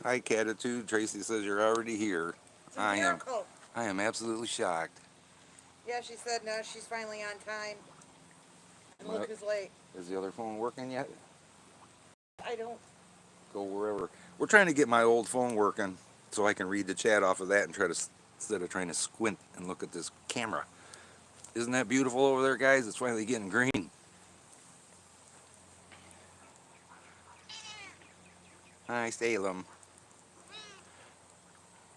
Hi, Catitude. Tracy says you're already here. It's a I am. miracle. I am absolutely shocked. Yeah, she said no, she's finally on time. And My, look who's late. is the other phone working yet? I don't. Go wherever. We're trying to get my old phone working so I can read the chat off of that and try to instead of trying to squint and look at this camera. Isn't that beautiful over there, guys? It's finally getting green. Hi, Salem.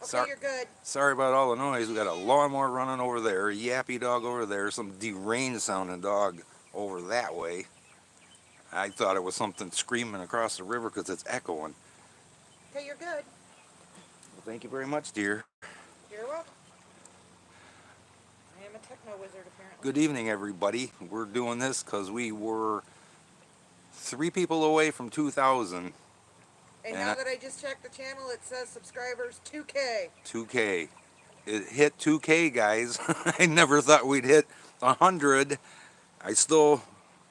Okay, Sorry, you're good. sorry about all the noise. We got a lawnmower running over there, a yappy dog over there, some deranged sounding dog over that way. I thought it was something screaming across the river because it's echoing. Okay, you're good. Well, thank you very much, dear. You're welcome. I am a techno wizard, apparently. Good evening, everybody. We're doing this because we were 3 people away from 2,000 And now and that I just checked the channel, it says subscribers 2K. 2K. It hit 2K, guys. I never thought we'd hit 100. I still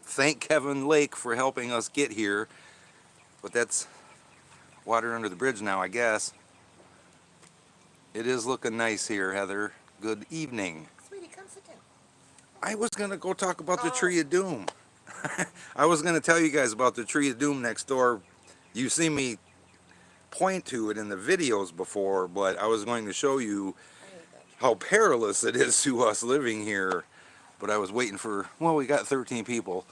thank Kevin Lake for helping us get here, but that's water under the bridge now, I guess. It is looking nice here, Heather. Good evening. Sweetie, come sit down. I was going to go talk about the Oh, Tree of Doom. I was going to tell you guys about the Tree of Doom next door. You see me point to it in the videos before, but I was going to show you I hate that tree. how perilous it is to us living here. But I was waiting for, well, we got 13 people.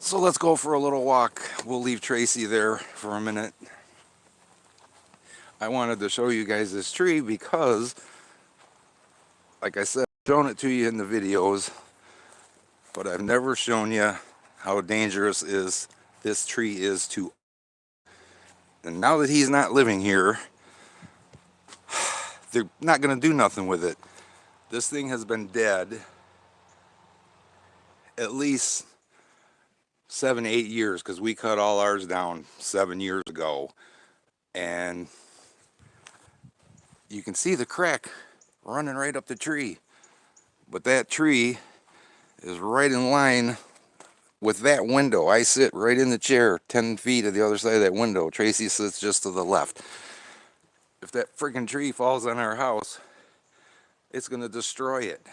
So let's go for a little walk. We'll leave Tracy there for a minute. I wanted to show you guys this tree because, like I said, I've shown it to you in the videos, but I've never shown you how dangerous is this tree is to. And now that he's not living here, they're not going to do nothing with it. This thing has been dead at least 7, 8 years because we cut all ours down 7 years ago. And you can see the crack running right up the tree. But that tree is right in line with that window. I sit right in the chair 10 feet to the other side of that window. Tracy sits just to the left. If that freaking tree falls on our house, it's going to destroy it.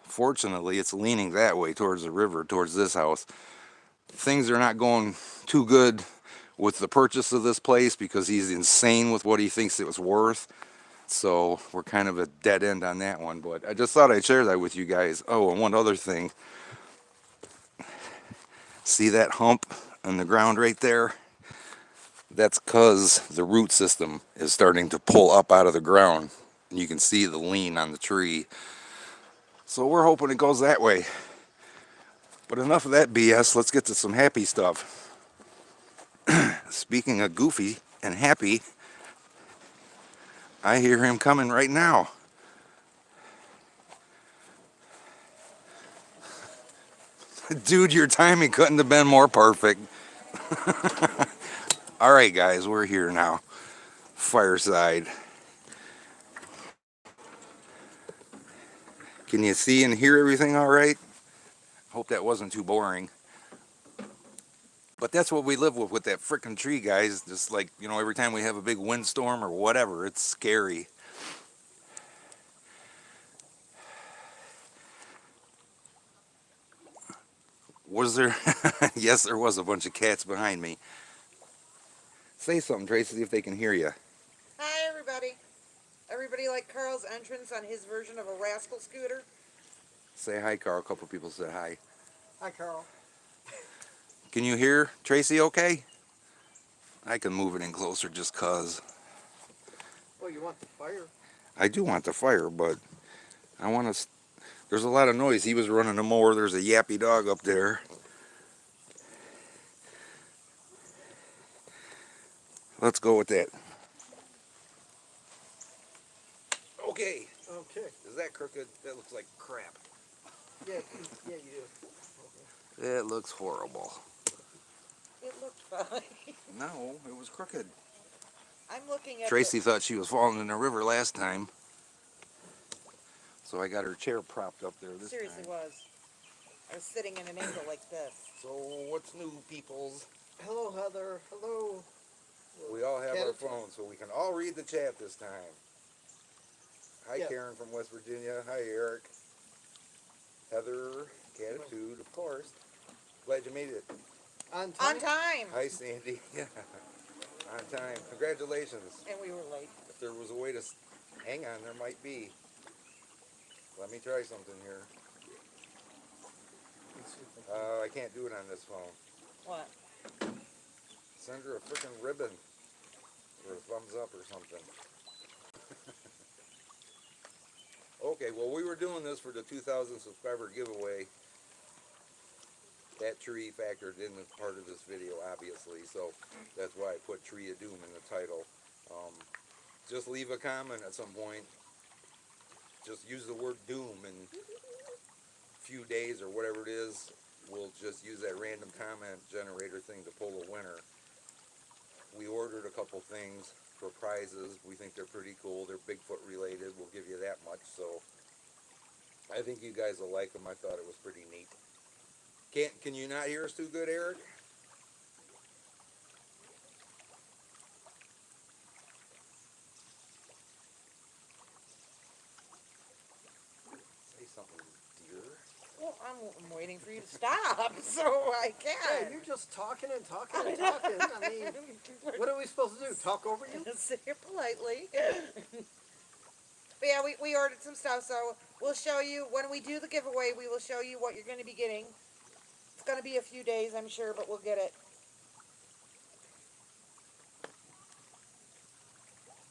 Fortunately, it's leaning that way towards the river, towards this house. Things are not going too good with the purchase of this place because he's insane with what he thinks it was worth. So we're kind of a dead end on that one. But I just thought I'd share that with you guys. Oh, and one other thing. See that hump on the ground right there? That's because the root system is starting to pull up out of the ground. And you can see the lean on the tree. So we're hoping it goes that way. But enough of that BS. Let's get to some happy stuff. Speaking of goofy and happy, I hear him coming right now. Dude, your timing couldn't have been more perfect. All right, guys, we're here now. Fireside. Can you see and hear everything all right? Hope that wasn't too boring. But that's what we live with that frickin' tree, guys. Just like, every time we have a big windstorm or whatever, it's scary. Was there? Yes, there was a bunch of cats behind me. Say something, Tracy, see if they can hear you. Hi, everybody. Everybody like Carl's entrance on his version of a rascal scooter? Say hi, Carl. A couple people said hi. Hi, Carl. Can you hear Tracy okay? I can move it in closer just cause. Oh, you want the fire? I do want the fire, but I want to. There's a lot of noise. He was running a mower. There's a yappy dog up there. Let's go with that. Okay. Okay. Is that crooked? That looks like crap. Yeah, yeah, you do. That looks horrible. It looked fine. No, it was crooked. I'm looking at Tracy thought she was falling in the river last time, so I got her chair propped up there this Seriously time. was. I was sitting in an angle like this. So what's new, peoples? Hello, Heather. Hello. We all have our Cat- phones, so we can all read the chat this time. Hi, Yeah. Karen from West Virginia. Hi, Eric. Heather, Catitude, of course. Glad you made it. On time? On time. Hi, Sandy. Yeah, on time. Congratulations. And we were late. If there was a way to hang on, there might be. Let me try something here. Let's see if I can- I can't do it on this phone. What? Send her a freaking ribbon or a thumbs up or something. Okay, well, we were doing this for the 2,000 subscriber giveaway. That tree factored in as part of this video, obviously, so that's why I put Tree of Doom in the title. Just leave a comment at some point. Just use the word Doom in a few days or whatever it is. We'll just use that random comment generator thing to pull a winner. We ordered a couple things for prizes. We think they're pretty cool. They're Bigfoot related. We'll give you that much. So I think you guys will like them. I thought it was pretty neat. Can you not hear us too good, Eric? Say something, dear. Well, I'm waiting for you to stop so I Yeah, can. you're just talking and talking and talking. I mean, what are we supposed to do? Talk over you? Sit here politely. But yeah, we ordered some stuff, so we'll show you when we do the giveaway. We will show you what you're going to be getting. It's going to be a few days, I'm sure, but we'll get it.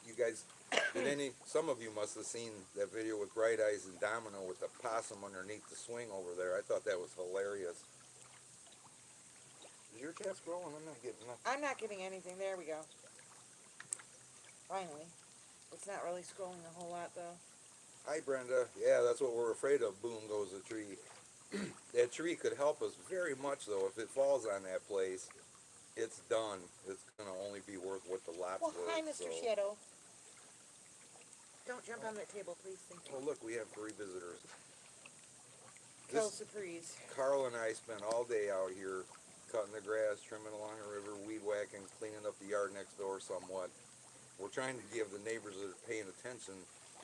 You guys, some of you must have seen that video with Bright Eyes and Domino with the possum underneath the swing over there. I thought that was hilarious. Is your cat's growing? I'm not getting nothing. I'm not getting anything. There we go. Finally. It's not really scrolling a whole lot, though. Hi, Brenda. Yeah, that's what we're afraid of. Boom goes the tree. That tree could help us very much, though. If it falls on that place, it's done. It's going to only be worth what the lot's Well, worth. hi, Mr. So. Shadow. Don't jump on that table, please. Thank you. Oh, look, we have 3 visitors. Kel This, Surprise. Carl and I spent all day out here cutting the grass, trimming along the river, weed whacking, cleaning up the yard next door somewhat. We're trying to give the neighbors that are paying attention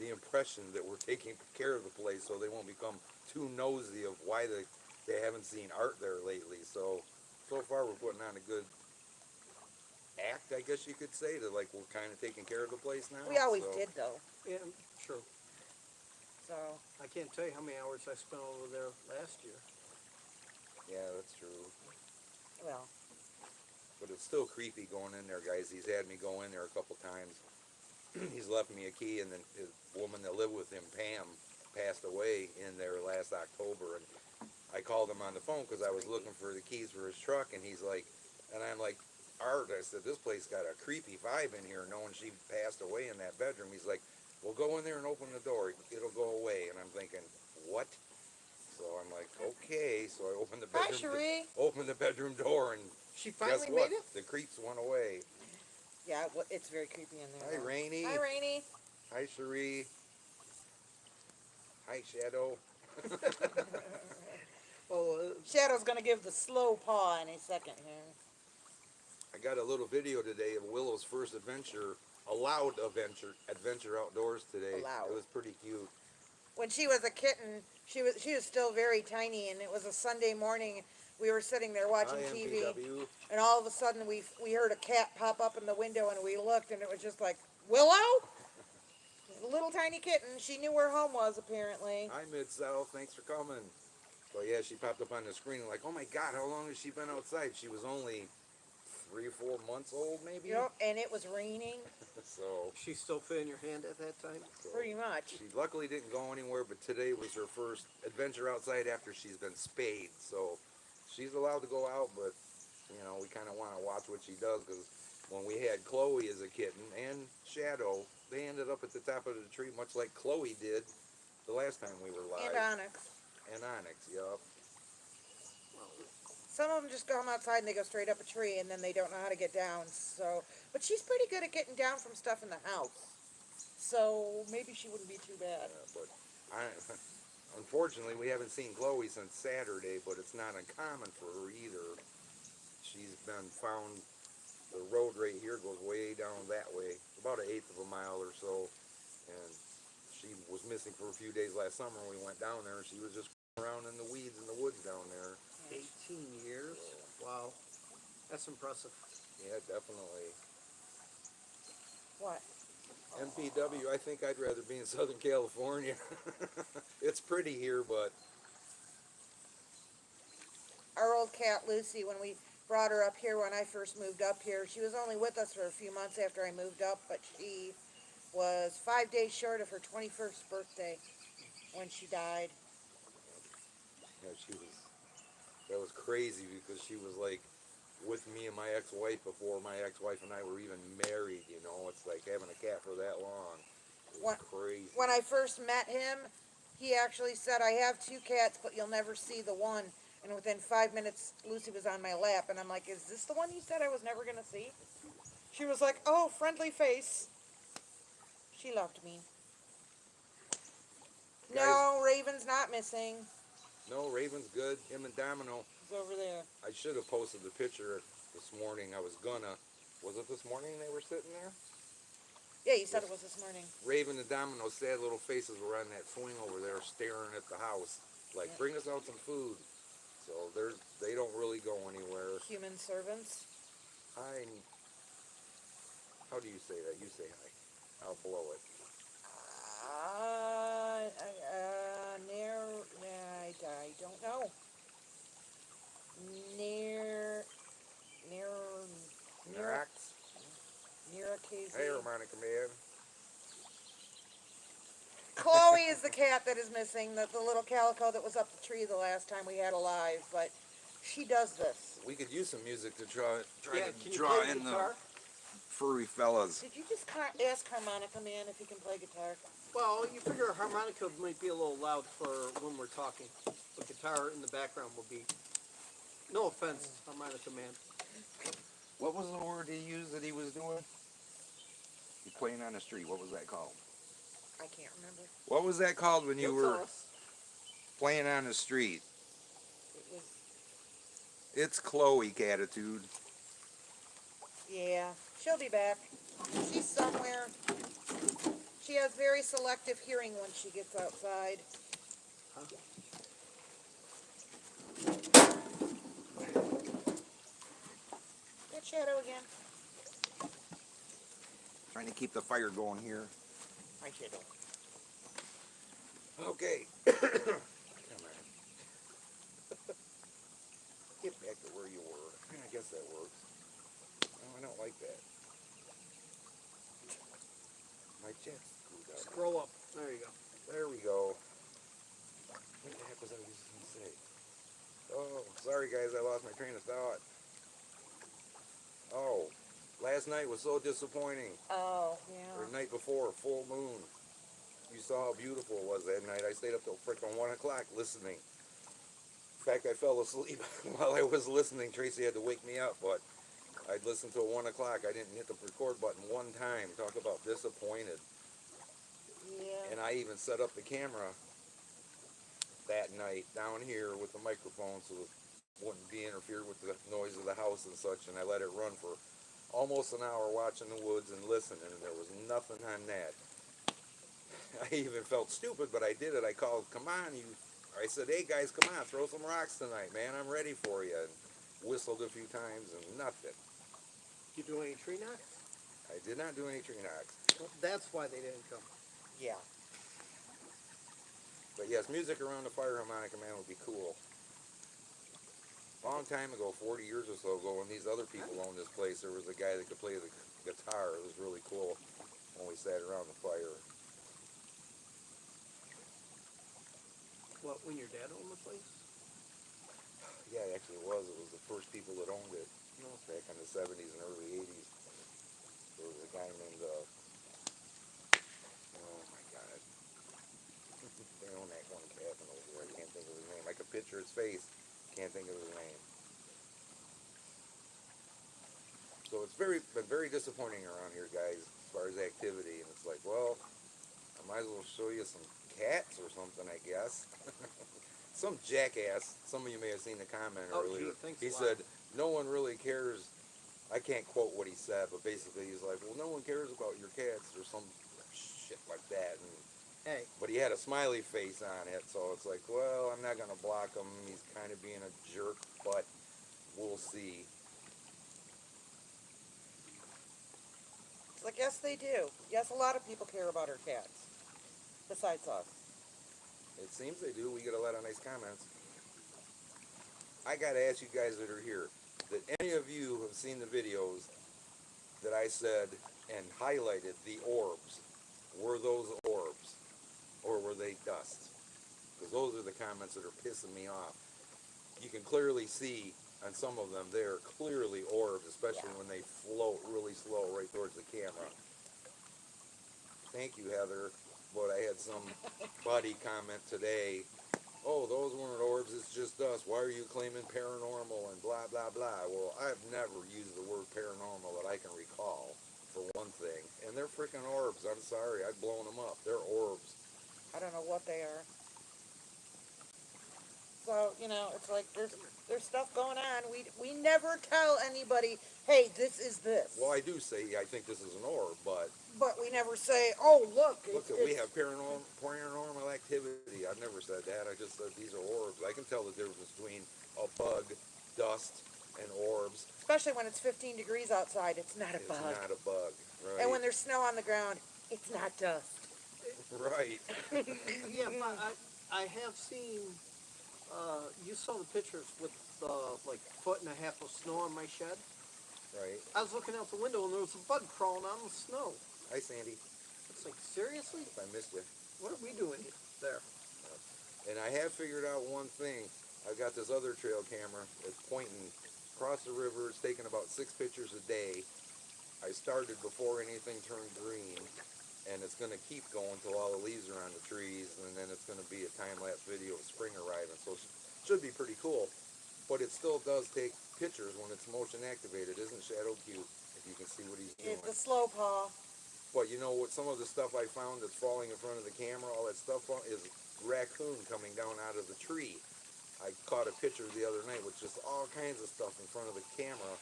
the impression that we're taking care of the place so they won't become too nosy of why they haven't seen art there lately. So far we're putting on a good act, I guess you could say, that like we're kind of taking care of the place now. We always So, did, though. Yeah, sure. So, I can't tell you how many hours I spent over there last year. Yeah, that's true. well, But it's still creepy going in there, guys. He's had me go in there a couple times. He's left me a key, and then his woman that lived with him, Pam, passed away in there last October. And I called him on the phone because I was looking for the keys for his truck, and he's like, and I'm like, Art, I said, this place got a creepy vibe in here, knowing she passed away in that bedroom. He's like, well, go in there and open the door. It'll go away. And I'm thinking, what? So I'm like, okay. So I opened the hi, bedroom, Cherie. opened the bedroom door, and She guess finally what? made it? The creeps went away. Yeah, it's very creepy in there. Hi, though. Rainey. Hi, Rainey. Hi, Cherie. Hi, Shadow. Oh, Shadow's going to give the slow paw in a second here. I got a little video today of Willow's first adventure, allowed adventure outdoors today. Allowed. It was pretty cute. When she was a kitten, she was still very tiny, and it was a Sunday morning. We were sitting there watching Hi, TV, MPW. and all of a sudden we heard a cat pop up in the window, and we looked, and it was just like, Willow? A little tiny kitten. She knew where home was, apparently. Hi, Mid-South. Thanks for coming. But yeah, she popped up on the screen like, oh my God, how long has she been outside? She was only 3 or 4 months old, maybe. Yep, and it was raining, So she still fit in your hand at that time? pretty much. she luckily didn't go anywhere, but today was her first adventure outside after she's been spayed. So she's allowed to go out, but you know, we kind of want to watch what she does because when we had Chloe as a kitten and Shadow, they ended up at the top of the tree, much like Chloe did the last time we were live. And Onyx. And Onyx, yup. Some of them just come outside and they go straight up a tree, and then they don't know how to get down. So, but she's pretty good at getting down from stuff in the house. So maybe she wouldn't be too bad. But unfortunately, we haven't seen Chloe since Saturday, but it's not uncommon for her either. She's been found the road right here goes way down that way, about 1/8 of a mile or so. And she was missing for a few days last summer. We went down there, and she was just around in the weeds in the woods down there. 18 years? Wow. That's impressive. Yeah, definitely. What? MPW, I think I'd rather be in Southern California. It's pretty here, but Our old cat Lucy, when we brought her up here when I first moved up here, she was only with us for a few months after I moved up, but she was 5 days short of her 21st birthday when she died. yeah, that was crazy because she was like with me and my ex-wife before my ex-wife and I were even married, you know. It's like having a cat for that long. It was crazy. When I first met him, he actually said, I have 2 cats, but you'll never see the one. And within 5 minutes, Lucy was on my lap, and I'm like, is this the one you said I was never going to see? She was like, oh, friendly face. She loved me. Guys- No, Raven's not missing. No, Raven's good. Him and Domino. He's over there. I should have posted the picture this morning. I was gonna. Was it this morning they were sitting there? Yeah, you said it was this morning. Raven and Domino's sad little faces were on that swing over there staring at the house. Like, bring us out some food. So they don't really go anywhere. Human servants. Hi. How do you say that? You say hi. I'll blow it. I don't know. Near Narax. a KZ. Hey, harmonica man. Chloe is the cat that is missing, the little calico that was up the tree the last time we had alive, but she does this. We could use some music to try Yeah, to can you draw play in guitar? the furry fellas. Did you just ask Harmonica Man if he can play guitar? Well, you figure a harmonica might be a little loud for when we're talking. The guitar in the background will be. No offense, harmonica man. What was the word he used that he was doing? He playing on the street. What was that called? I can't remember. What was that called when you He'll were tell us. playing on the street? It was, It's Chloe Catitude. yeah, she'll be back. She's somewhere. She has very selective hearing when she gets outside. Huh? That shadow again. Trying to keep the fire going here. My shadow. Okay. Come on. Get back to where you were. I guess that works. No, I don't like that. My jet's screwed up. Scroll up. There you go. There we go. What the heck was I just going to say? Oh, sorry guys, I lost my train of thought. Oh, last night was so disappointing. Oh, Or the yeah. night before, full moon. You saw how beautiful it was that night. I stayed up till frickin' 1 o'clock listening. In fact, I fell asleep while I was listening. Tracy had to wake me up, but I'd listened till 1 o'clock. I didn't hit the record button one time. Talk about disappointed. Yeah. And I even set up the camera that night down here with the microphone so it wouldn't be interfered with the noise of the house and such. And I let it run for almost an hour watching the woods and listening, and there was nothing on that. I even felt stupid, but I did it. I called, come on, I said, hey guys, come on, throw some rocks tonight, man. I'm ready for you. And whistled a few times and nothing. You do any tree knocks? I did not do any tree knocks. Well, that's why they didn't come. Yeah. But yes, music around the fire harmonica man would be cool. Long time ago, 40 years or so ago, when these other people owned this place, there was a guy that could play the guitar. It was really cool when we sat around the fire. What, when your dad owned the place? Yeah, actually it was. It was the first people that owned it. You know, back in the 70s and early 80s. There was a guy named, oh my God. They own that one cabin over there. I can't think of his name. I could picture his face. Can't think of his name. So it's been very disappointing around here, guys, as far as activity. And it's like, well, I might as well show you some cats or something, I guess. Some jackass, some of you may have seen the comment Oh, earlier. gee, thanks He a lot. said, no one really cares I can't quote what he said, but basically he's like, well, no one cares about your cats or some shit like that. And Hey, but he had a smiley face on it, so it's like, well, I'm not gonna block him. He's kind of being a jerk, but we'll see. It's like, yes, they do. Yes, a lot of people care about our cats, besides us. It seems they do. We get a lot of nice comments. I gotta ask you guys that are here, did any of you have seen the videos that I said and highlighted the orbs? Were those orbs, or were they dust? Because those are the comments that are pissing me off. You can clearly see on some of them they're clearly orbs, especially when they float really slow right towards the camera. Thank you, Heather. But I had some buddy comment today, oh, those weren't orbs, it's just us. Why are you claiming paranormal and blah, blah, blah? Well, I've never used the word paranormal that I can recall, for one thing. And they're freaking orbs. I'm sorry, I've blown them up. They're orbs. I don't know what they are. So, you know, it's like there's stuff going on. We never tell anybody, hey, this is this. Well, I do say I think this is an orb, but we never say, oh, look. we have paranormal activity. I've never said that. I just said these are orbs. I can tell the difference between a bug, dust, and orbs. Especially when it's 15 degrees outside, it's not a bug. It's not a bug, right? And when there's snow on the ground, it's not dust. Right. yeah, but I have seen. You saw the pictures with like foot and a half of snow on my shed. Right. I was looking out the window and there was a bug crawling on the snow. Hi, Sandy. It's like, seriously? I missed you. What are we doing there? And I have figured out one thing. I've got this other trail camera that's pointing across the river. It's taking about 6 pictures a day. I started before anything turned green, and it's going to keep going till all the leaves are on the trees, and then it's going to be a time-lapse video of spring arriving. So it should be pretty cool. But it still does take pictures when it's motion activated. Isn't Shadow cute? If you can see what he's doing. It's the slow paw. But you know what? Some of the stuff I found that's falling in front of the camera, all that stuff is raccoon coming down out of the tree. I caught a picture the other night with just all kinds of stuff in front of the camera,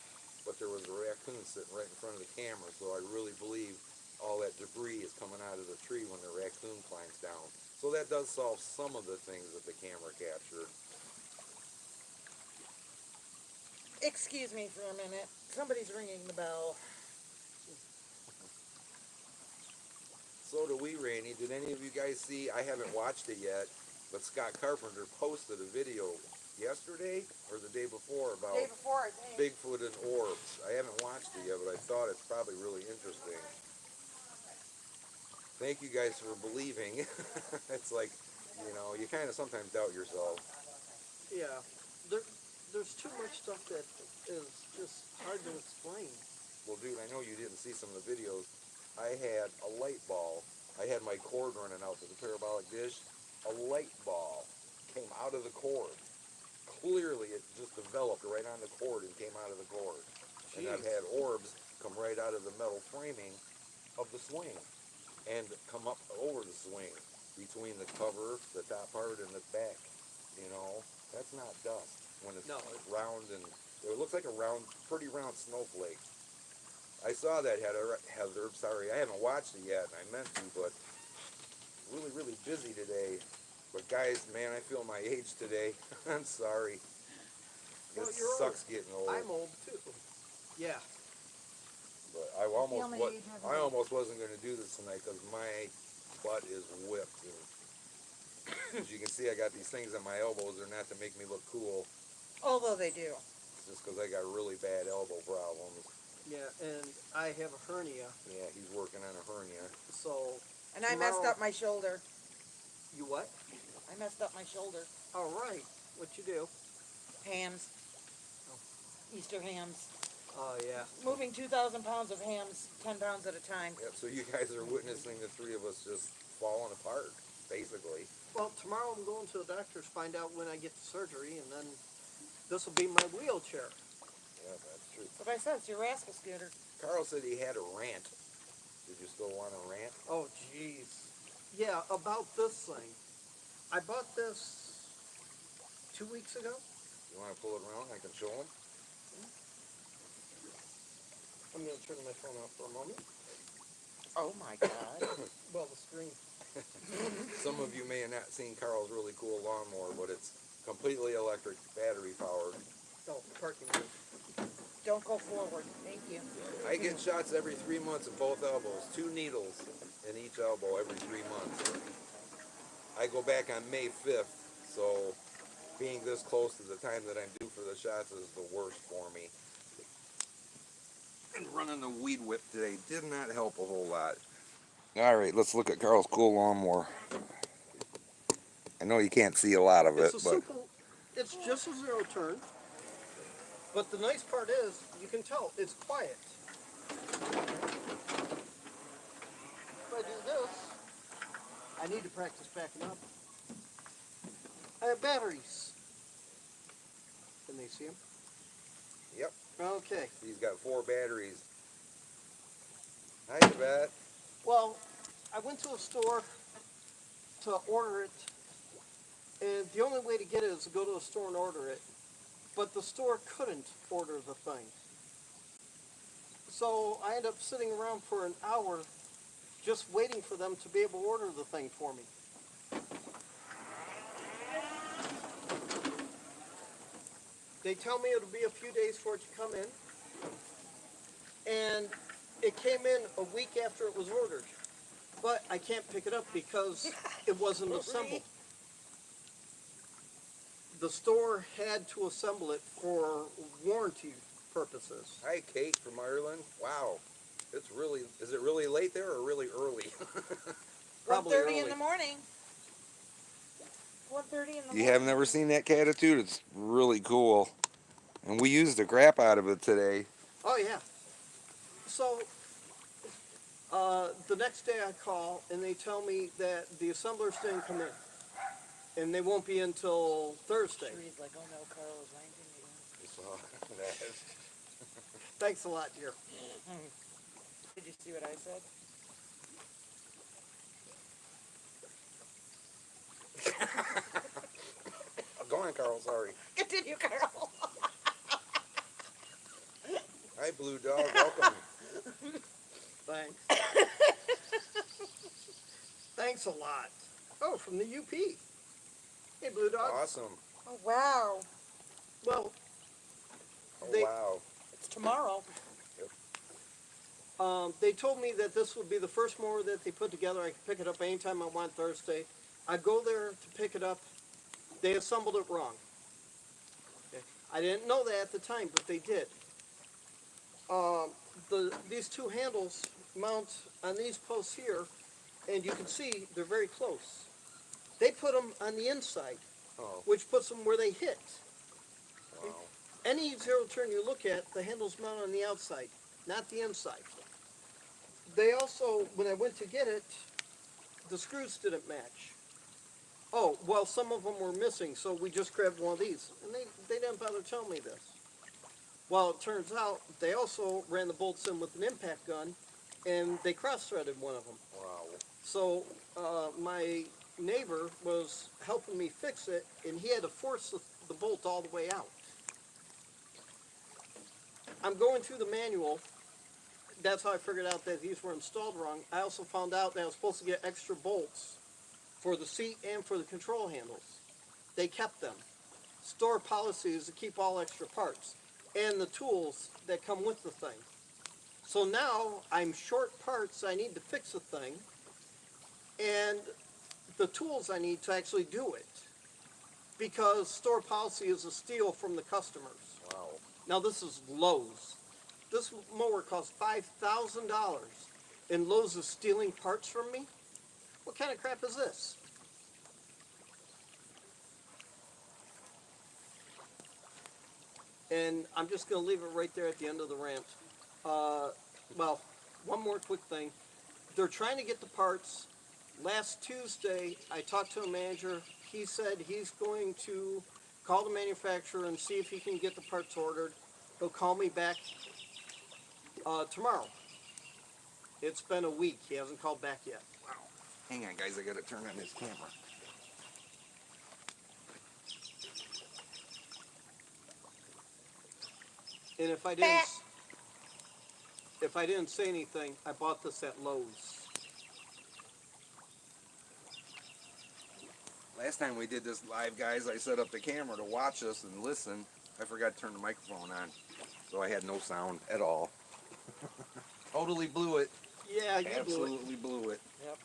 but there was a raccoon sitting right in front of the camera. So I really believe all that debris is coming out of the tree when the raccoon climbs down. So that does solve some of the things that the camera captured. Excuse me for a minute. Somebody's ringing the bell. So do we, Randy. Did any of you guys see? I haven't watched it yet, but Scott Carpenter posted a video yesterday or the day before about Day before, I think. Bigfoot and orbs. I haven't watched it yet, but I thought it's probably really interesting. Thank you guys for believing. It's like, you know, you kind of sometimes doubt yourself. Yeah, there's too much stuff that is just hard to explain. Well, dude, I know you didn't see some of the videos. I had a light ball. I had my cord running out to the parabolic dish. A light ball came out of the cord. Clearly, it just developed right on the cord and came out of the cord. And I've had orbs come right out of the metal framing of the swing and come up over the swing between the cover, the top part, and the back. You know, that's not dust when it's round, and it looks like a round, pretty round snowflake. I saw that, Heather. Sorry, I haven't watched it yet, and I meant to, but really, really busy today. But guys, man, I feel my age today. I'm sorry. Well, It you're sucks old. getting old. I'm old too. Yeah. But I almost, only age I've I had. almost wasn't going to do this tonight because my butt is whipped. And as you can see, I got these things on my elbows. They're not to make me look cool. Although they do. It's just because I got really bad elbow problems. Yeah, and I have a hernia, Yeah, he's working on a hernia. so And I messed Tomorrow- up my shoulder. you what? I messed up my shoulder. All right. What you do? Hams. Easter hams. Oh yeah. Moving 2,000 pounds of hams 10 pounds at a time. Yep, so you guys are witnessing the three of us just falling apart, basically. Well, tomorrow I'm going to the doctor's, find out when I get the surgery, and then this will be my wheelchair. Yeah, that's true. But I said, it's your rascal scooter. Carl said he had a rant. Did you still want a rant? Oh jeez. Yeah, about this thing. I bought this 2 weeks ago. You want to pull it around? I can show him. to turn my phone off for a moment. Oh my God. Well, the screen. Some of you may have not seen Carl's really cool lawnmower, but it's completely electric, battery powered. Oh, parking lot. Don't go forward. Thank you. I get shots every 3 months of both elbows, 2 needles in each elbow every 3 months. I go back on May 5th, so being this close to the time that I'm due for the shots is the worst for me. And running the weed whip today did not help a whole lot. All right, let's look at Carl's cool lawnmower. I know you can't see a lot of it, It's a but simple, it's just a zero turn. But the nice part is, you can tell, it's quiet. If I do this, I need to practice backing up. I have batteries. Can they see them? yep, Okay. he's got 4 batteries. Hi, Yvette. Well, I went to a store to order it, and the only way to get it is to go to a store and order it. But the store couldn't order the thing. So I ended up sitting around for an hour just waiting for them to be able to order the thing for me. They tell me it'll be a few days for it to come in. And it came in a week after it was ordered. But I can't pick it up because it wasn't assembled. The store had to assemble it for warranty purposes. Hi, Kate from Ireland. Wow, it's really, is it really late there or really early? Probably 1:30 early. in the morning. 1:30 in the morning. You have never seen that Catitude? It's really cool. And we used the crap out of it today. Oh yeah. So the next day I call and they tell me that the assemblers didn't come in. And they won't be until Thursday. Sherry's like, oh no, Carl is ranting again. So, that- Thanks a lot, dear. Did you see what I said? Go on, Carl, sorry. Continue, Carl. Hi, Blue Dog, welcome. Thanks. Thanks a lot. Oh, from the UP. Hey, Blue Dog. Awesome. Oh wow. Well, Oh, They- wow. It's tomorrow. they told me that this would be the first mower that they put together. I could pick it up anytime I want Thursday. I go there to pick it up. They assembled it wrong. Okay. I didn't know that at the time, but they did. These two handles mount on these posts here, and you can see they're very close. They put them on the inside, Oh, which puts them where they hit. wow. Any zero turn you look at, the handles mount on the outside, not the inside. They also, when I went to get it, the screws didn't match. Oh, well, some of them were missing, so we just grabbed one of these. And they didn't bother telling me this. Well, it turns out they also ran the bolts in with an impact gun, and they cross-threaded one of them. Wow. So my neighbor was helping me fix it, and he had to force the bolt all the way out. I'm going through the manual. That's how I figured out that these were installed wrong. I also found out that I was supposed to get extra bolts for the seat and for the control handles. They kept them. Store policy is to keep all extra parts and the tools that come with the thing. So now I'm short parts. I need to fix the thing and the tools I need to actually do it, because store policy is a steal from the customers. Wow. Now this is Lowe's. This mower costs $5,000, and Lowe's is stealing parts from me? What kind of crap is this? And I'm just going to leave it right there at the end of the rant. Well, one more quick thing. They're trying to get the parts. Last Tuesday, I talked to a manager. He said he's going to call the manufacturer and see if he can get the parts ordered. He'll call me back tomorrow. It's been a week. He hasn't called back yet. Wow. Hang on, guys, I gotta turn on this camera. And if I didn't, if I didn't say anything, I bought this at Lowe's. Last time we did this live, guys, I set up the camera to watch us and listen. I forgot to turn the microphone on, so I had no sound at all. Totally blew it. Yeah, you blew it. Absolutely blew it. Yep.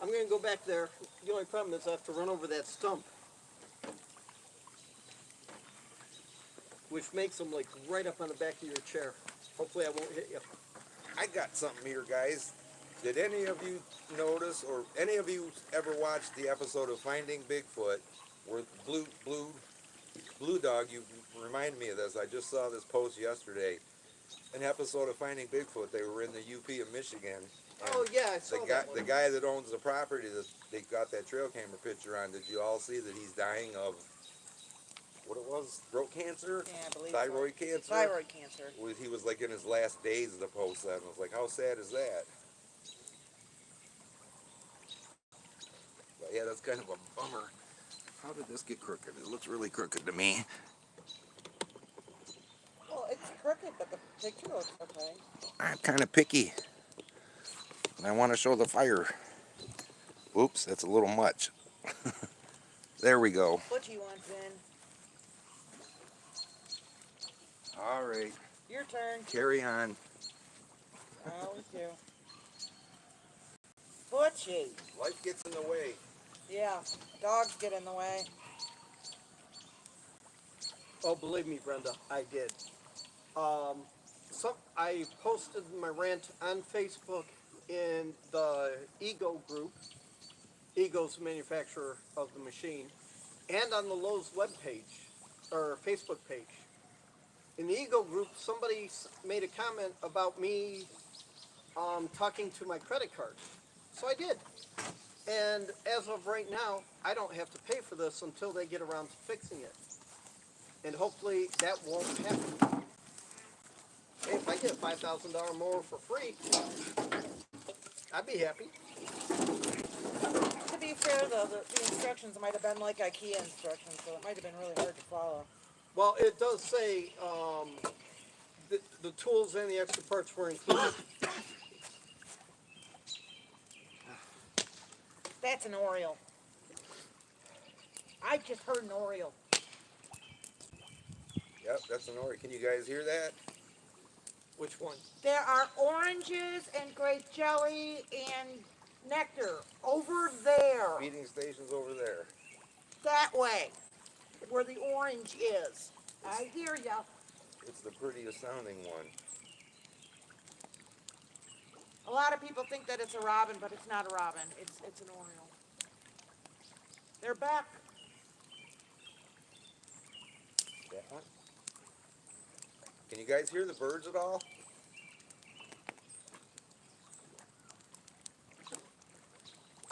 I'm gonna go back there. The only problem is I have to run over that stump, which makes them like right up on the back of your chair. Hopefully, I won't hit you. I got something here, guys. Did any of you notice, or any of you ever watched the episode of Finding Bigfoot, where Blue Dog? You remind me of this. I just saw this post yesterday. An episode of Finding Bigfoot. They were in the UP of Michigan. And Oh yeah, I saw that one. the guy that owns the property that they got that trail camera picture on. Did you all see that he's dying of what it was? Throat cancer? Yeah, I believe Thyroid cancer? Thyroid cancer. He was like in his last days of the post that. And I was like, how sad is that? But yeah, that's kind of a bummer. How did this get crooked? It looks really crooked to me. Well, it's crooked, but the picture looks okay. I'm kind of picky. And I want to show the fire. Oops, that's a little much. There we go. Butchie wants in. All right, Your turn. carry on. I always do. Butchie. Life gets in the way. Yeah, dogs get in the way. Oh, believe me, Brenda, I did. I posted my rant on Facebook in the Ego group. Ego's the manufacturer of the machine, and on the Lowe's webpage or Facebook page. In the Ego group, somebody made a comment about me talking to my credit card. So I did. And as of right now, I don't have to pay for this until they get around to fixing it. And hopefully that won't happen. Hey, if I get a $5,000 mower for free, I'd be happy. To be fair, though, the instructions might have been like IKEA instructions, so it might have been really hard to follow. Well, it does say the tools and the extra parts were included. That's an Oriole. I just heard an Oriole. Yep, that's an order. Can you guys hear that? Which one? There are oranges and grape jelly and nectar over there. Feeding station's over there. That way, where the orange is. I hear ya. It's the prettiest sounding one. A lot of people think that it's a robin, but it's not a robin. It's an Oriole. They're back. That one? Can you guys hear the birds at all?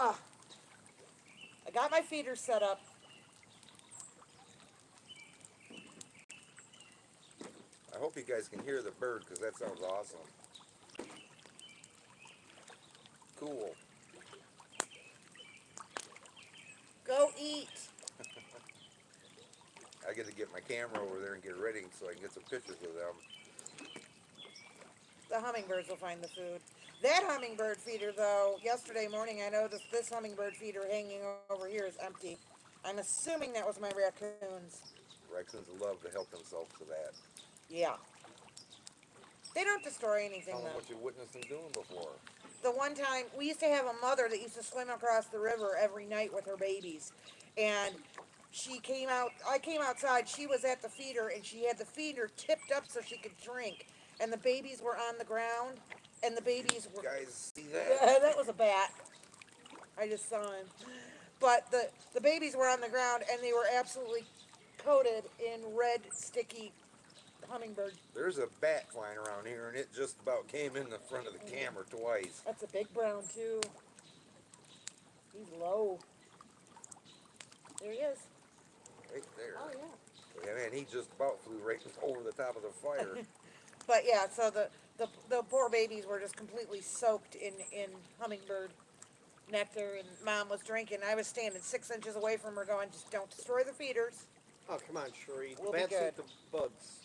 I got my feeder set up. I hope you guys can hear the bird because that sounds awesome. Cool. Go eat. I get to get my camera over there and get ready so I can get some pictures of them. The hummingbirds will find the food. That hummingbird feeder, though, yesterday morning I noticed this hummingbird feeder hanging over here is empty. I'm assuming that was my raccoons. Raccoons love to help themselves to that. Yeah. They don't destroy anything, Tell them though. what you witnessed them doing before. The one time, we used to have a mother that used to swim across the river every night with her babies. And she came out, I came outside, she was at the feeder, and she had the feeder tipped up so she could drink. And the babies were on the ground, and the babies were... Guys, see that? That was a bat. I just saw him. But the babies were on the ground, and they were absolutely coated in red, sticky hummingbird. There's a bat flying around here, and it just about came in the front of the camera twice. That's a big brown, too. He's low. There he is. Right there. Oh, yeah. Yeah, man, he just about flew right over the top of the fire. But yeah, so the poor babies were just completely soaked in hummingbird nectar, and Mom was drinking. I was standing 6 inches away from her going, just don't destroy the feeders. Oh, come on, Sheree. We'll be Bats good. eat the bugs.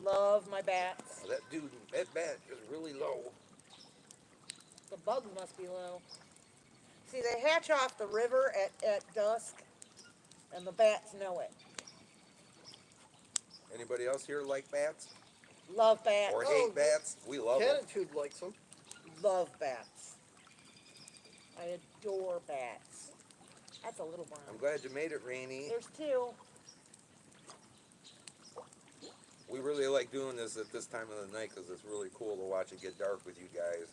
Love my bats. Oh, that bat is really low. The bugs must be low. See, they hatch off the river at dusk, and the bats know it. Anybody else here like bats Love bats. or Oh, hate bats? We love them. Catitude likes them. Love bats. I adore bats. That's a little brown. I'm glad you made it, Rainy. There's two. We really like doing this at this time of the night because it's really cool to watch it get dark with you guys.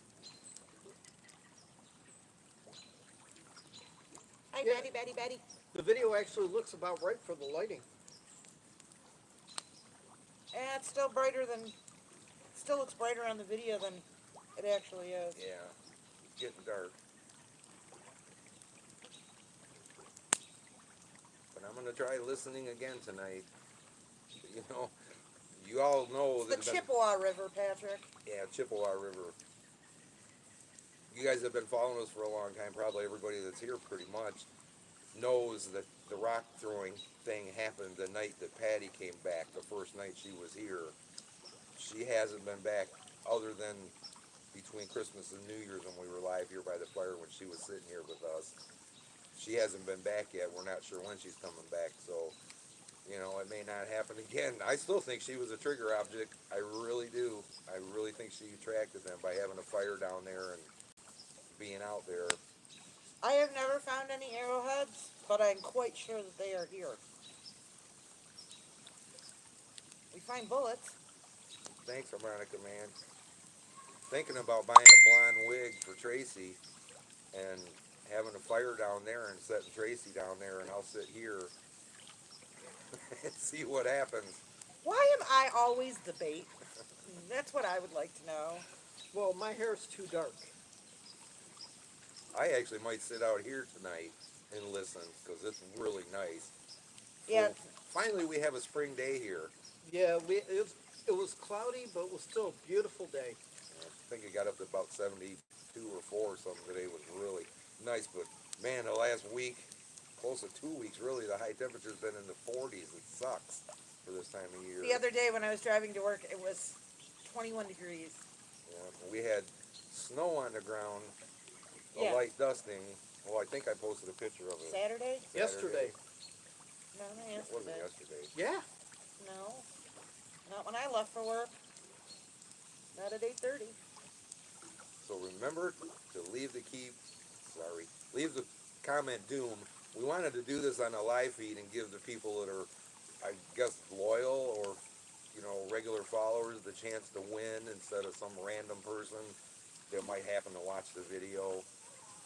Hi, Yeah. Betty. The video actually looks about right for the lighting. And it's still looks brighter on the video than it actually is. Yeah, it's getting dark. But I'm gonna try listening again tonight. You know, you all know It's the that Chippewa River, Patrick. yeah, Chippewa River. You guys have been following us for a long time. Probably everybody that's here pretty much knows that the rock throwing thing happened the night that Patty came back, the first night she was here. She hasn't been back other than between Christmas and New Year's when we were live here by the fire when she was sitting here with us. She hasn't been back yet. We're not sure when she's coming back, so you know, it may not happen again. I still think she was a trigger object. I really do. I really think she attracted them by having a fire down there and being out there. I have never found any arrowheads, but I'm quite sure that they are here. We find bullets. Thanks, Harmonica Man. Thinking about buying a blonde wig for Tracy and having a fire down there and setting Tracy down there, and I'll sit here and see what happens. Why am I always the bait? That's what I would like to know. Well, my hair's too dark. I actually might sit out here tonight and listen because it's really nice. Yeah. Well, finally, we have a spring day here. Yeah, it was cloudy, but it was still a beautiful day. I think it got up to about 72 or 4 or something today. Was really nice, but man, the last week, close to 2 weeks, really, the high temperature's been in the 40s. It sucks for this time of year. The other day when I was driving to work, it was 21 degrees. Yeah, we had snow on the ground, a Yeah. light dusting. Well, I think I posted a picture of it. Saturday? Yesterday. No, not It wasn't yesterday. yesterday. Yeah. No. Not when I left for work. Not at 8:30. So remember to leave leave the comment doom. We wanted to do this on a live feed and give the people that are, I guess, loyal or, you know, regular followers the chance to win instead of some random person that might happen to watch the video.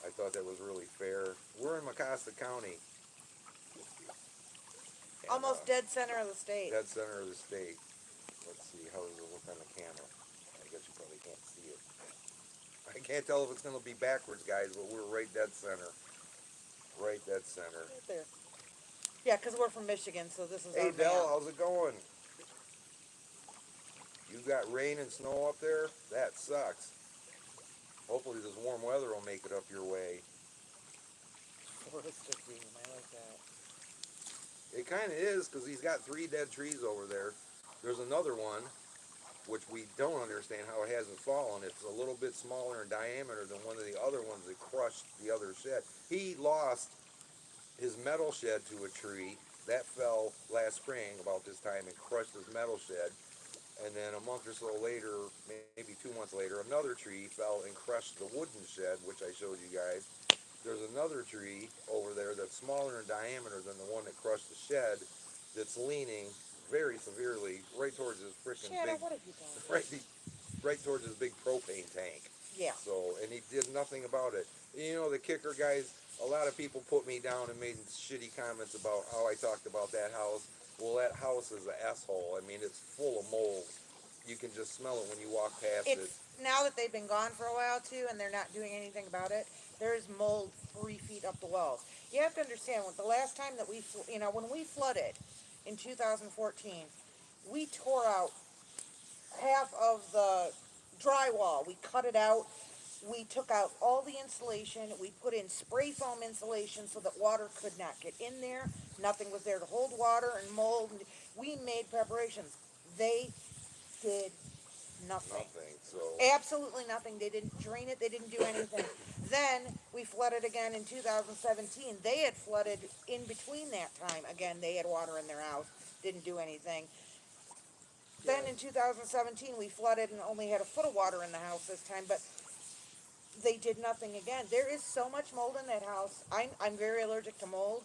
I thought that was really fair. We're in Mecosta County. And, Almost dead center of the state. dead center of the state. Let's see, how does it look on the camera? I guess you probably can't see it. I can't tell if it's going to be backwards, guys, but we're right dead center. Right dead center. Right there. Yeah, because we're from Michigan, so this is Hey, our Del, map. how's it going? You got rain and snow up there? That sucks. Hopefully this warm weather will make it up your way. Forest of Doom, I like that. It kind of is, because he's got 3 dead trees over there. There's another one, which we don't understand how it hasn't fallen. It's a little bit smaller in diameter than one of the other ones that crushed the other shed. He lost his metal shed to a tree. That fell last spring about this time and crushed his metal shed. And then a month or so later, maybe 2 months later, another tree fell and crushed the wooden shed, which I showed you guys. There's another tree over there that's smaller in diameter than the one that crushed the shed that's leaning very severely right towards his freaking Shadow, big, what have you done? right towards his big propane tank. Yeah. So, and he did nothing about it. You know, the kicker, guys, a lot of people put me down and made shitty comments about how I talked about that house. Well, that house is an asshole. I mean, it's full of mold. You can just smell it when you walk past it. It's now that they've been gone for a while too, and they're not doing anything about it. There's mold 3 feet up the walls. You have to understand, when the last time that when we flooded in 2014, we tore out half of the drywall. We cut it out. We took out all the insulation. We put in spray foam insulation so that water could not get in there. Nothing was there to hold water and mold. We made preparations. They did nothing. Nothing. So Absolutely nothing. They didn't drain it. They didn't do anything. Then we flooded again in 2017. They had flooded in between that time. Again, they had water in their house. Didn't do anything. Then Yeah. in 2017 we flooded and only had a foot of water in the house this time. But they did nothing again. There is so much mold in that house. I'm very allergic to mold.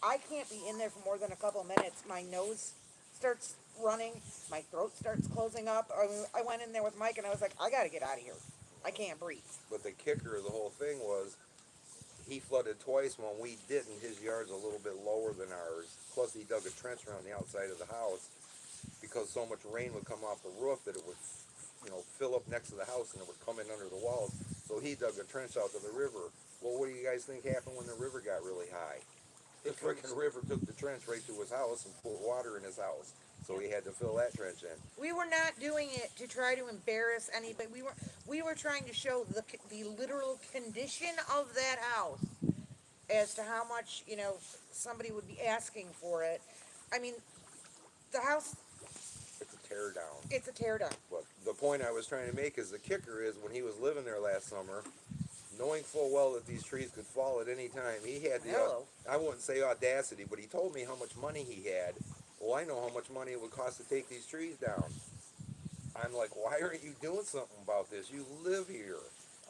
I can't be in there for more than a couple of minutes. My nose starts running. My throat starts closing up. I went in there with Mike and I was like, I gotta get out of here. I can't breathe. but the kicker of the whole thing was he flooded twice when we didn't. His yard's a little bit lower than ours. Plus, he dug a trench around the outside of the house because so much rain would come off the roof that it would, fill up next to the house and it would come in under the walls. So he dug a trench out to the river. Well, what do you guys think happened when the river got really high? The frickin' river took the trench right to his house and put water in his house. So he had to fill that trench in. We were not doing it to try to embarrass anybody. We were trying to show the literal condition of that house as to how much somebody would be asking for it. I mean, the house, It's a tear down. it's a tear down. But the point I was trying to make is the kicker is when he was living there last summer, knowing full well that these trees could fall at any time, he had the, Hello. I wouldn't say audacity, but he told me how much money he had. Well, I know how much money it would cost to take these trees down. I'm like, why aren't you doing something about this? You live here.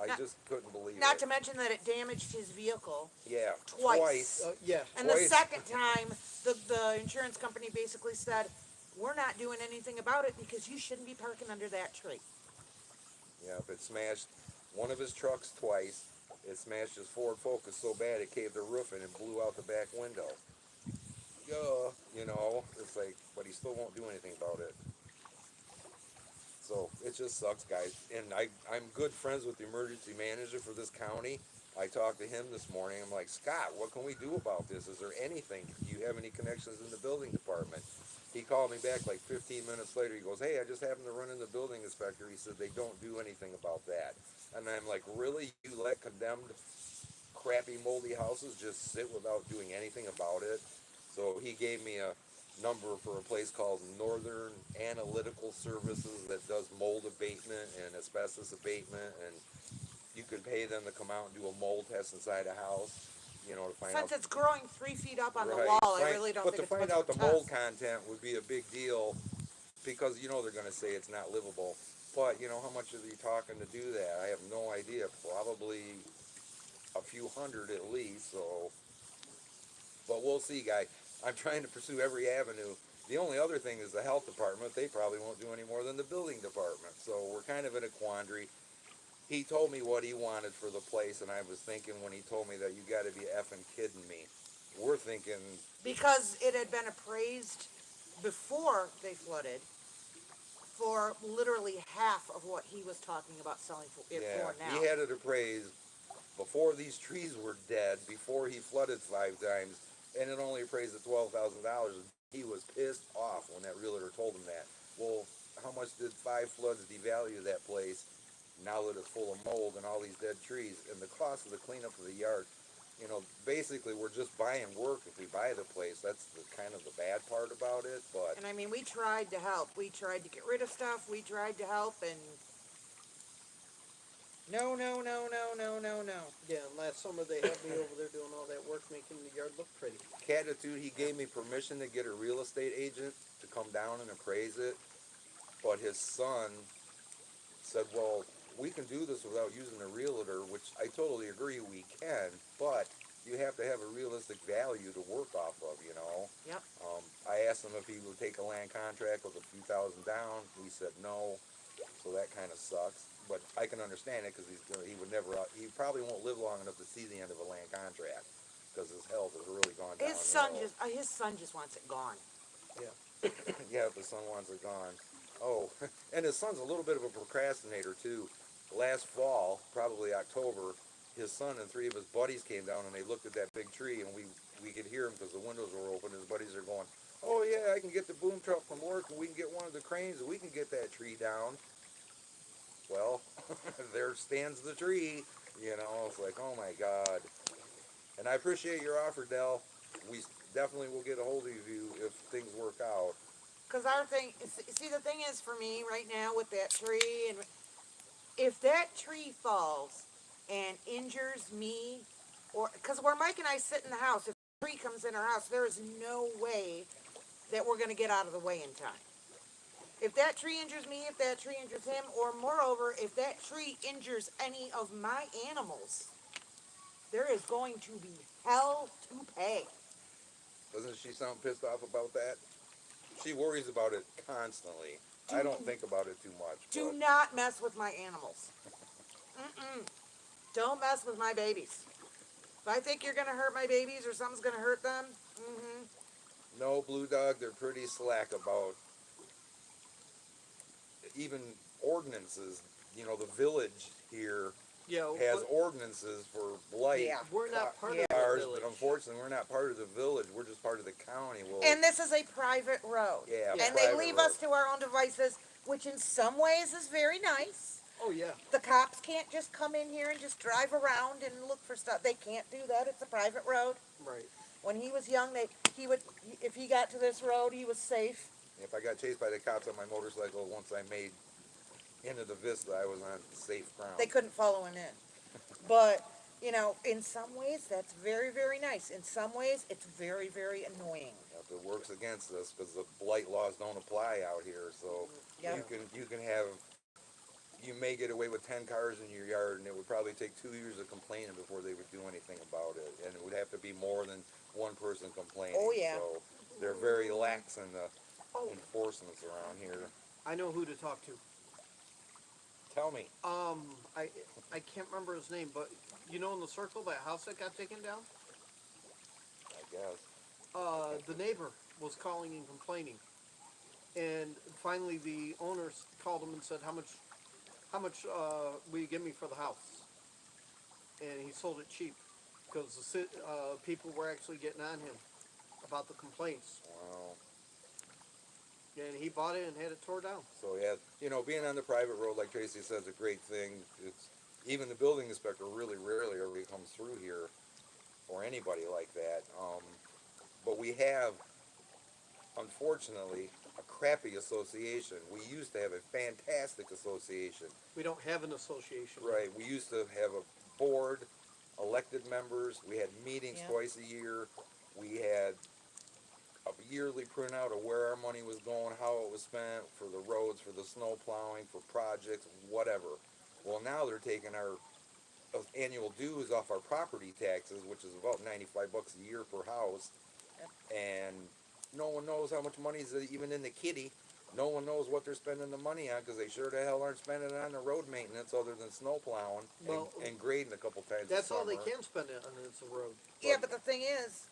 I Not- just couldn't believe Not it. to mention that it damaged his vehicle. Yeah, Twice. Yeah. And the Twice. second time, the insurance company basically said, we're not doing anything about it because you shouldn't be parking under that tree. Yeah, it smashed one of his trucks twice. It smashed his Ford Focus so bad it caved the roof in and blew out the back window. It's like, but he still won't do anything about it. So it just sucks, guys. And I'm good friends with the emergency manager for this county. I talked to him this morning. I'm like, Scott, what can we do about this? Is there anything? Do you have any connections in the building department? He called me back like 15 minutes later. He goes, hey, I just happened to run in the building inspector. He said they don't do anything about that. And I'm like, really? You let condemned, crappy, moldy houses just sit without doing anything about it? So he gave me a number for a place called Northern Analytical Services that does mold abatement and asbestos abatement, and you could pay them to come out and do a mold test inside a house, to find Since out. it's growing 3 feet up on the Right, wall, I right. really don't But think to it's find much out of a the mold test. content would be a big deal because they're going to say it's not livable. But how much are they talking to do that? I have no idea. Probably a few hundred at least. So, but we'll see, guy. I'm trying to pursue every avenue. The only other thing is the health department. They probably won't do any more than the building department. So we're kind of in a quandary. He told me what he wanted for the place, and I was thinking when he told me that you got to be effing kidding me. We're thinking, Because it had been appraised before they flooded for literally half of what he was talking about selling it yeah, for now. he had it appraised before these trees were dead, before he flooded 5 times, and it only appraised at $12,000. He was pissed off when that realtor told him that. Well, how much did 5 floods devalue that place now that it's full of mold and all these dead trees? And the cost of the cleanup of the yard, basically we're just buying work if we buy the place. That's the kind of the bad part about it, but And I mean, we tried to help. We tried to get rid of stuff. We tried to help, and no, no, no, no, no, no, no. Yeah, and last summer they had me over there doing all that work, making the yard look pretty. Catitude, he gave me permission to get a real estate agent to come down and appraise it, but his son said, well, we can do this without using a realtor, which I totally agree we can, but you have to have a realistic value to work off of. Yep. I asked him if he would take a land contract with a few thousand down. He said no, so that kind of sucks. But I can understand it because he probably won't live long enough to see the end of a land contract because his health has really gone down. His son just wants it gone. Yeah. Yeah, if the son wants it gone. Oh, and his son's a little bit of a procrastinator too. Last fall, probably October, his son and 3 of his buddies came down and they looked at that big tree, and we could hear him because the windows were open. His buddies are going, oh yeah, I can get the boom truck from work and we can get one of the cranes and we can get that tree down. Well, there stands the tree. It's like, oh my God. And I appreciate your offer, Dell. We definitely will get a hold of you if things work out. Because our thing, see, the thing is for me right now with that tree, and if that tree falls and injures me, or because where Mike and I sit in the house, if a tree comes in our house, there is no way that we're going to get out of the way in time. If that tree injures me, if that tree injures him, or moreover, if that tree injures any of my animals, there is going to be hell to pay. Doesn't she sound pissed off about that? She worries about it constantly. I don't think about it too much. Do But not mess with my animals. Mm-mm. Don't mess with my babies. If I think you're going to hurt my babies or something's going to hurt them, no, Blue Dog, they're pretty slack about even ordinances. You know, the village here Yeah, has but ordinances for blight. Yeah. we're not part of cars, the village. but unfortunately, we're not part of the village. We're just part of the county. Well, and this is a private road. yeah, And they private leave road. us to our own devices, which in some ways is very nice. Oh yeah. The cops can't just come in here and just drive around and look for stuff. They can't do that. It's a private road. Right. When he was young, he would, if he got to this road, he was safe. If I got chased by the cops on my motorcycle once I made into the Vista, I was on safe ground. They couldn't follow him in. But, you know, in some ways, that's very, very nice. In some ways, it's very, very annoying. If it works against us, because the blight laws don't apply out here, so Yeah. you can have, you may get away with 10 cars in your yard, and it would probably take 2 years of complaining before they would do anything about it, and it would have to be more than one person complaining. Oh, yeah. So they're very lax in the Oh, enforcements around here. I know who to talk to. Tell me. I can't remember his name, but you know in the circle that house that got taken down? I guess. The neighbor was calling and complaining. And finally the owner called him and said, how much will you give me for the house? And he sold it cheap because the people were actually getting on him about the complaints. Wow. And he bought it and had it tore down. So yeah, you know, being on the private road, like Tracy says, is a great thing. It's even the building inspector really rarely ever comes through here, or anybody like that. But we have, unfortunately, a crappy association. We used to have a fantastic association. We don't have an association. Right. We used to have a board, elected members. We had meetings Yeah. twice a year. We had a yearly printout of where our money was going, how it was spent, for the roads, for the snow plowing, for projects, whatever. Well, now they're taking our annual dues off our property taxes, which is about $95 a year per house, and no one knows how much money is even in the kitty. No one knows what they're spending the money on, because they sure the hell aren't spending it on the road maintenance other than snow plowing and grading a couple times. That's all they summer. can spend it on. It's a road. Yeah, but the thing is,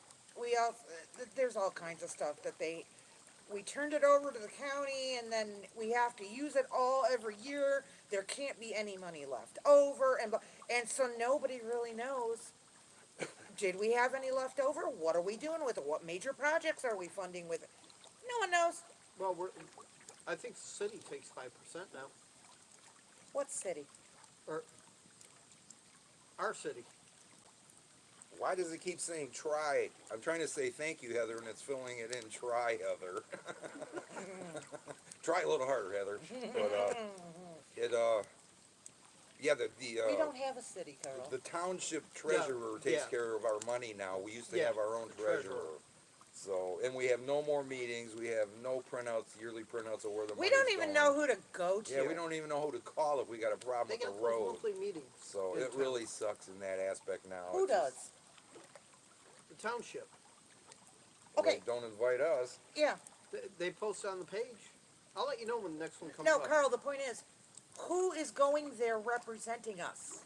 there's all kinds of stuff that we turned it over to the county, and then we have to use it all every year. There can't be any money left over, and so nobody really knows. Did we have any left over? What are we doing with it? What major projects are we funding with it? No one knows. Well, I think the city takes 5% now. What city? Or our city. Why does it keep saying try? I'm trying to say thank you, Heather, and it's filling it in try, Heather. Try a little harder, Heather. But yeah, We don't have a city, Carl. the township treasurer takes yeah. care of our money now. We used to Yeah, have our own treasurer. treasurer. So, and we have no more meetings. We have no printouts, yearly printouts of where the We money's don't even going. know who to go to. Yeah, we don't even know who to call if we got a problem They with got the those road. monthly meetings. So in it town. really sucks in that aspect now. Who It's just- does? The township. Okay. They don't invite us. Yeah. They post on the page. I'll let you know when the next one comes No, up. Carl, the point is, who is going there representing us?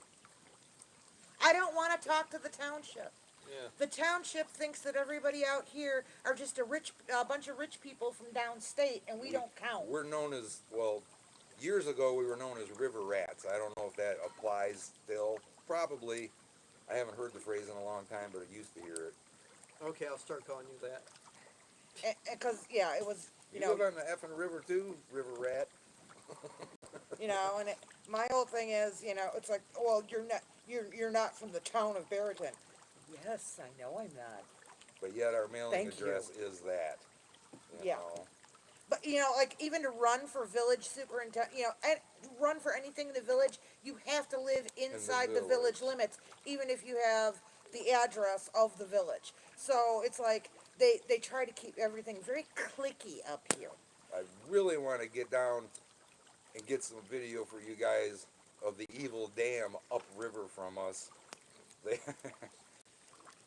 I don't want to talk to the township. Yeah. The township thinks that everybody out here are just a bunch of rich people from downstate, and we don't count. We're known as, well, years ago we were known as river rats. I don't know if that applies still. Probably. I haven't heard the phrase in a long time, but I used to hear it. Okay, I'll start calling you that. Because, yeah, it was, You live on the effing river too, river rat. and my whole thing is, it's like, well, you're not from the town of Barrington. Yes, I know I'm not. But yet our mailing Thank address is that. you Yeah. know. But you know, like even to run for village superintendent, you know, and run for anything in the village, you have to live inside the village limits, even if you have the address of the village. So it's like they try to keep everything very cliquey up here. I really want to get down and get some video for you guys of the evil dam upriver from us. They,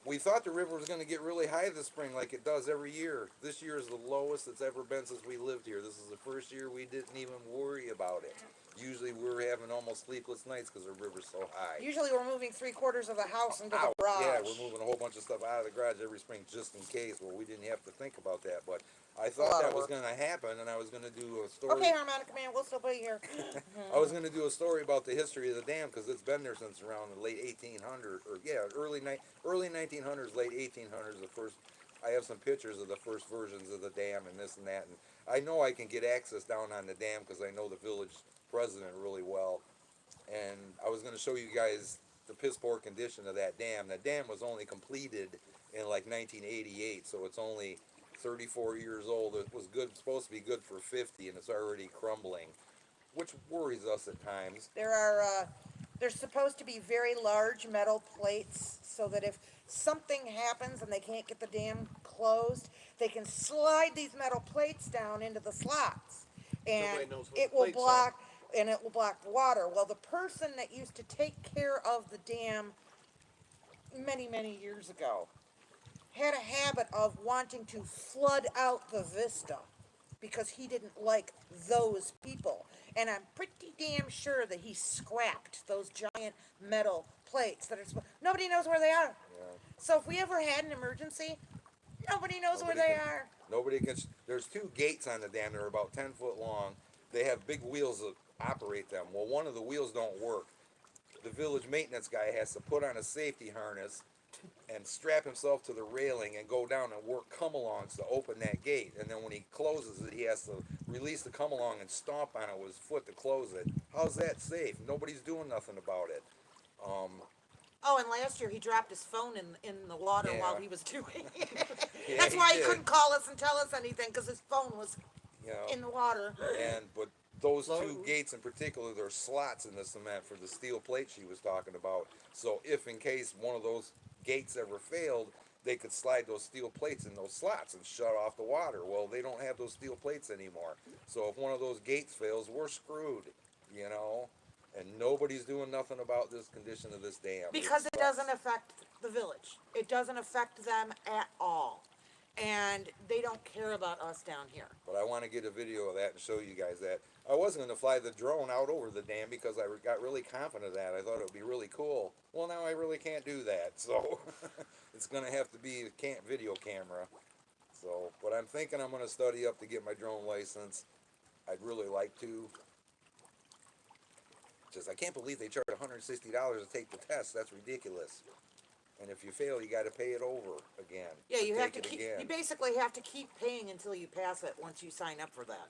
we thought the river was going to get really high this spring like it does every year. This year is the lowest it's ever been since we lived here. This is the first year we didn't even worry about it. Usually we're having almost sleepless nights because the river's so high. Usually we're moving 3/4 of the house into Out. the garage. Yeah, we're moving a whole bunch of stuff out of the garage every spring just in case. Well, we didn't have to think about that, but I thought that was going to happen, and I was going to do a story. Okay, harmonica man, we'll still be here. I was going to do a story about the history of the dam because it's been there since around the late 1800s, or yeah, early 1900s, late 1800s. The first, I have some pictures of the first versions of the dam and this and that, and I know I can get access down on the dam because I know the village president really well, and I was going to show you guys the piss poor condition of that dam. The dam was only completed in like 1988, so it's only 34 years old. It was good, supposed to be good for 50, and it's already crumbling, which worries us at times. There's supposed to be very large metal plates so that if something happens and they can't get the dam closed, they can slide these metal plates down into the slots, and Nobody knows what it the will plates block and it will block the water. Well, the person that used to take care of the dam many years ago had a habit of wanting to flood out the vista because he didn't like those people. And I'm pretty damn sure that he scrapped those giant metal plates that are nobody knows where they are. Yeah. So if we ever had an emergency, nobody knows where they are. Nobody can. There's two gates on the dam. They're about 10 foot long. They have big wheels that operate them. Well, one of the wheels don't work. The village maintenance guy has to put on a safety harness and strap himself to the railing and go down and work come-alongs to open that gate. And then when he closes it, he has to release the come-along and stomp on it with his foot to close it. How's that safe? Nobody's doing nothing about it. Oh, and last year he dropped his phone in the water Yeah. while he was doing it. Yeah, That's he why he did. couldn't call us and tell us anything because his phone was You know, in the water. but those two gates in particular, there are slots in the cement for the steel plate she was talking about. So if in case one of those gates ever failed, they could slide those steel plates in those slots and shut off the water. Well, they don't have those steel plates anymore. So if one of those gates fails, we're screwed, you know? And nobody's doing nothing about this condition of this dam. Because it sucks. doesn't affect the village. It doesn't affect them at all. And they don't care about us down here. But I want to get a video of that and show you guys that. I was going to fly the drone out over the dam because I got really confident of that. I thought it would be really cool. Well, now I really can't do that. So it's going to have to be a video camera. So, but I'm thinking I'm going to study up to get my drone license. I'd really like to. Just, I can't believe they charge $160 to take the test. That's ridiculous. And if you fail, you got to pay it over again. Yeah, you have to take it keep. again. You basically have to keep paying until you pass it. Once you sign up for that.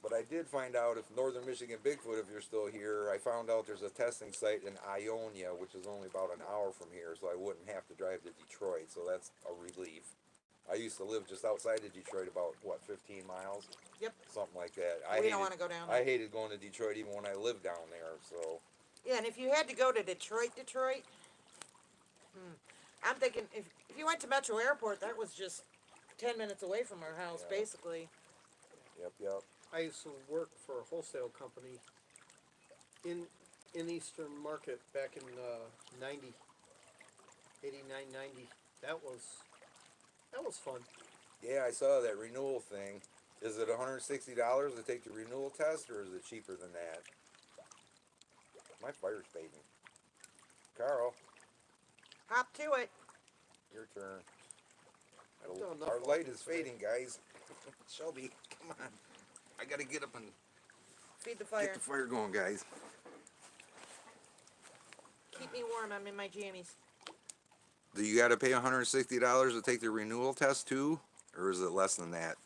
But I did find out if Northern Michigan Bigfoot, if you're still here, I found out there's a testing site in Ionia, which is only about an hour from here, so I wouldn't have to drive to Detroit. So that's a relief. I used to live just outside of Detroit, about what, 15 miles? Yep. Something like that. We don't want to go down there. I hated going to Detroit even when I lived down there. So Yeah, and if you had to go to Detroit, I'm thinking if you went to Metro Airport, that was just 10 minutes away from our house, Yeah. basically. yep. I used to work for a wholesale company in Eastern Market back in 90, 89, 90. That was fun. Yeah, I saw that renewal thing. Is it $160 to take the renewal test, or is it cheaper than that? My fire's fading. Carl, Hop to it. your turn. I've done enough Our walking light is today. fading, guys. Shelby, come on. I gotta get up and Feed the fire. get the fire going, guys. Keep me warm. I'm in my jammies. Do you gotta pay $160 to take the renewal test too, or is it less than that?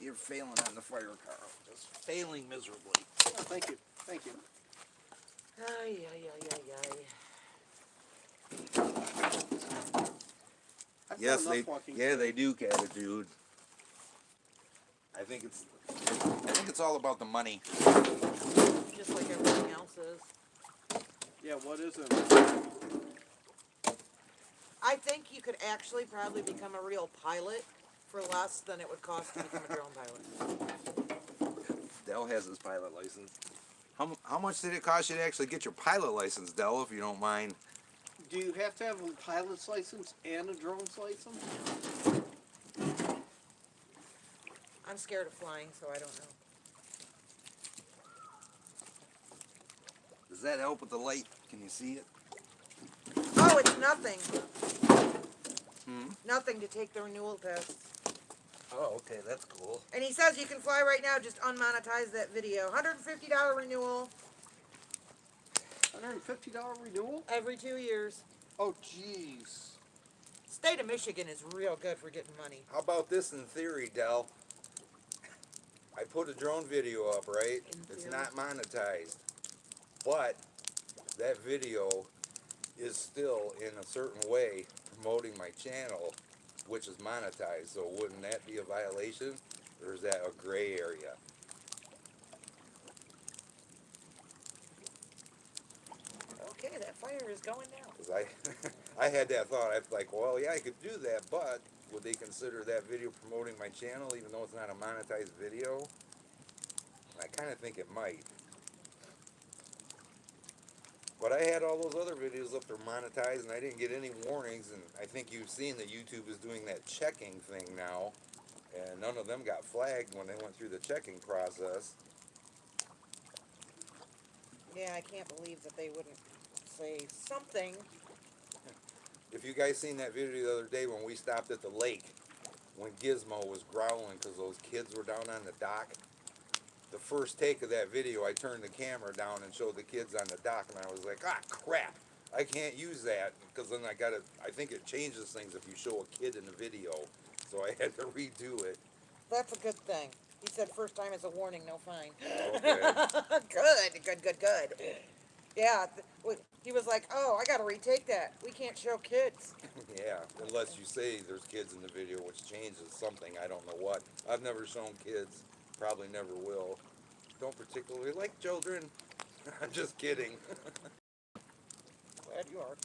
You're failing on the fire, Carl. Just failing miserably. Oh, thank you. Thank you. Ay. I've done Yes, enough walking. they do, Cat Dude. I think it's all about the money. Just like everything else is. Yeah, what is it? I think you could actually probably become a real pilot for less than it would cost to become a drone pilot. Dell has his pilot license. How much did it cost you to actually get your pilot license, Dell, if you don't mind? Do you have to have a pilot's license and a drone's license? I'm scared of flying, so I don't know. Does that help with the light? Can you see it? Oh, it's nothing. Hmm? Nothing to take the renewal test. Oh, okay, that's cool. And he says you can fly right now, just unmonetize that video. $150 renewal $150 renewal? every 2 years. Oh, jeez. State of Michigan is real good for getting money. How about this in theory, Dell? I put a drone video up, right? It's theory. not monetized, but that video is still in a certain way promoting my channel, which is monetized. So wouldn't that be a violation, or is that a gray area? Okay, that fire is going down. Because I had that thought. I was like, well, yeah, I could do that, but would they consider that video promoting my channel, even though it's not a monetized video? I kind of think it might. But I had all those other videos up there monetized, and I didn't get any warnings. And I think you've seen that YouTube is doing that checking thing now, and none of them got flagged when they went through the checking process. Yeah, I can't believe that they wouldn't say something. If you guys seen that video the other day when we stopped at the lake, when Gizmo was growling because those kids were down on the dock, the first take of that video, I turned the camera down and showed the kids on the dock, and I was like, ah, crap, I can't use that, because then I think it changes things if you show a kid in the video, so I had to redo it. That's a good thing. He said first time is a warning, no fine. Okay. Good. Yeah, he was like, oh, I gotta retake that. We can't show kids. Yeah, unless you say there's kids in the video, which changes something, I don't know what. I've never shown kids, probably never will. Don't particularly like children. I'm just kidding. Glad you are.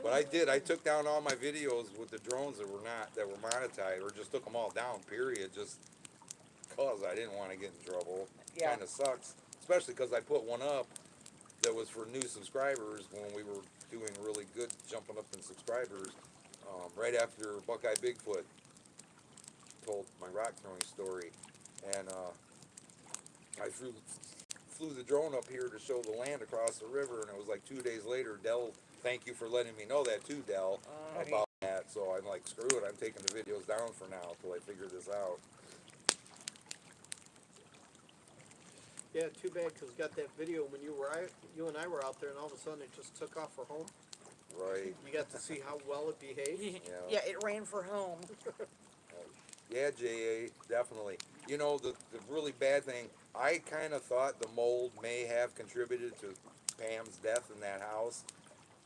But I did. I took down all my videos with the drones that were monetized, or just took them all down. Period. Just cause I didn't want to get in trouble. Yeah. Kind of sucks, especially because I put one up that was for new subscribers when we were doing really good, jumping up in subscribers. Right after Buckeye Bigfoot told my rock throwing story, and I flew the drone up here to show the land across the river, and it was like 2 days later. Dell, thank you for letting me know that too, Dell, about that. So I'm like, screw it, I'm taking the videos down for now until I figure this out. Yeah, too bad, because got that video when you and I were out there, and all of a sudden it just took off for home. Right. You got to see how well it behaved. Yeah, it ran for home. Yeah, JA, definitely. You know, the really bad thing, I kind of thought the mold may have contributed to Pam's death in that house.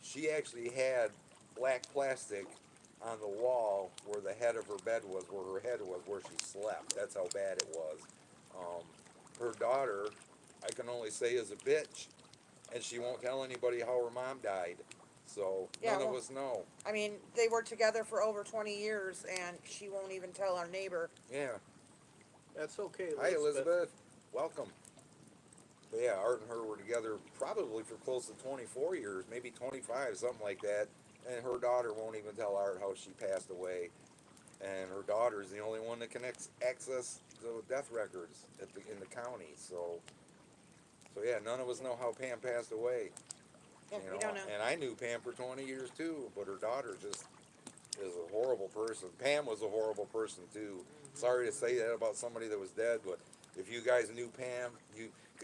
She actually had black plastic on the wall where the head of her bed was, where her head was, where she slept. That's how bad it was. Her daughter, I can only say, is a bitch, and she won't tell anybody how her mom died. So Yeah, none of well, us know. I mean, they were together for over 20 years, and she won't even tell our neighbor. Yeah. That's okay, Elizabeth. Hi, Elizabeth. Welcome. But yeah, Art and her were together probably for close to 24 years, maybe 25, something like that. And her daughter won't even tell Art how she passed away. And her daughter is the only one that can access the death records in the county. So yeah, none of us know how Pam passed away. Yeah, we don't know. And I knew Pam for 20 years too, but her daughter just is a horrible person. Pam was a horrible person too. Sorry to say that about somebody that was dead, but if you guys knew Pam,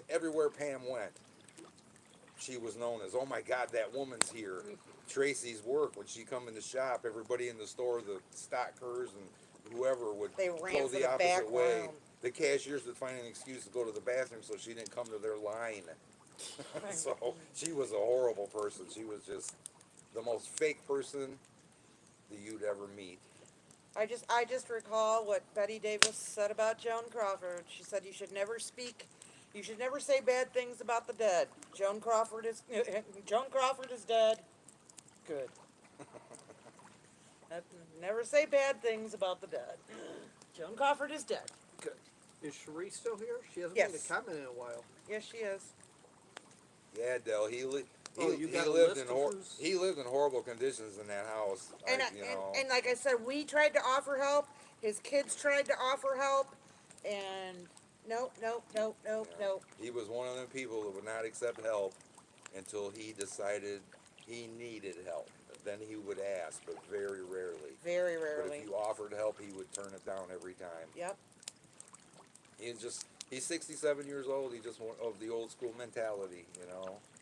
everywhere Pam went, she was known as, oh my God, that woman's here. Tracy's work, when she come in the shop, everybody in the store, the stockers and whoever would They ran go for the the opposite back way. room. The cashiers would find an excuse to go to the bathroom so she didn't come to their line. So she was a horrible person. She was just the most fake person that you'd ever meet. I just recall what Betty Davis said about Joan Crawford. She said you should never say bad things about the dead. Joan Crawford is dead. Good. That- Never say bad things about the dead. Joan Crawford is dead. Good. Is Cherie still here? She hasn't Yes. made a comment in a while. Yes, she is. Yeah, Dell. Oh, you got he a lived list in of who's- he lived in horrible conditions in that house. And like I said, we tried to offer help. His kids tried to offer help, and nope, nope, nope, nope, Yeah. nope. He was one of them people that would not accept help until he decided he needed help. Then he would ask, but very rarely. Very But rarely. if you offered help, he would turn it down every time. Yep. He's 67 years old. He just of the old school mentality,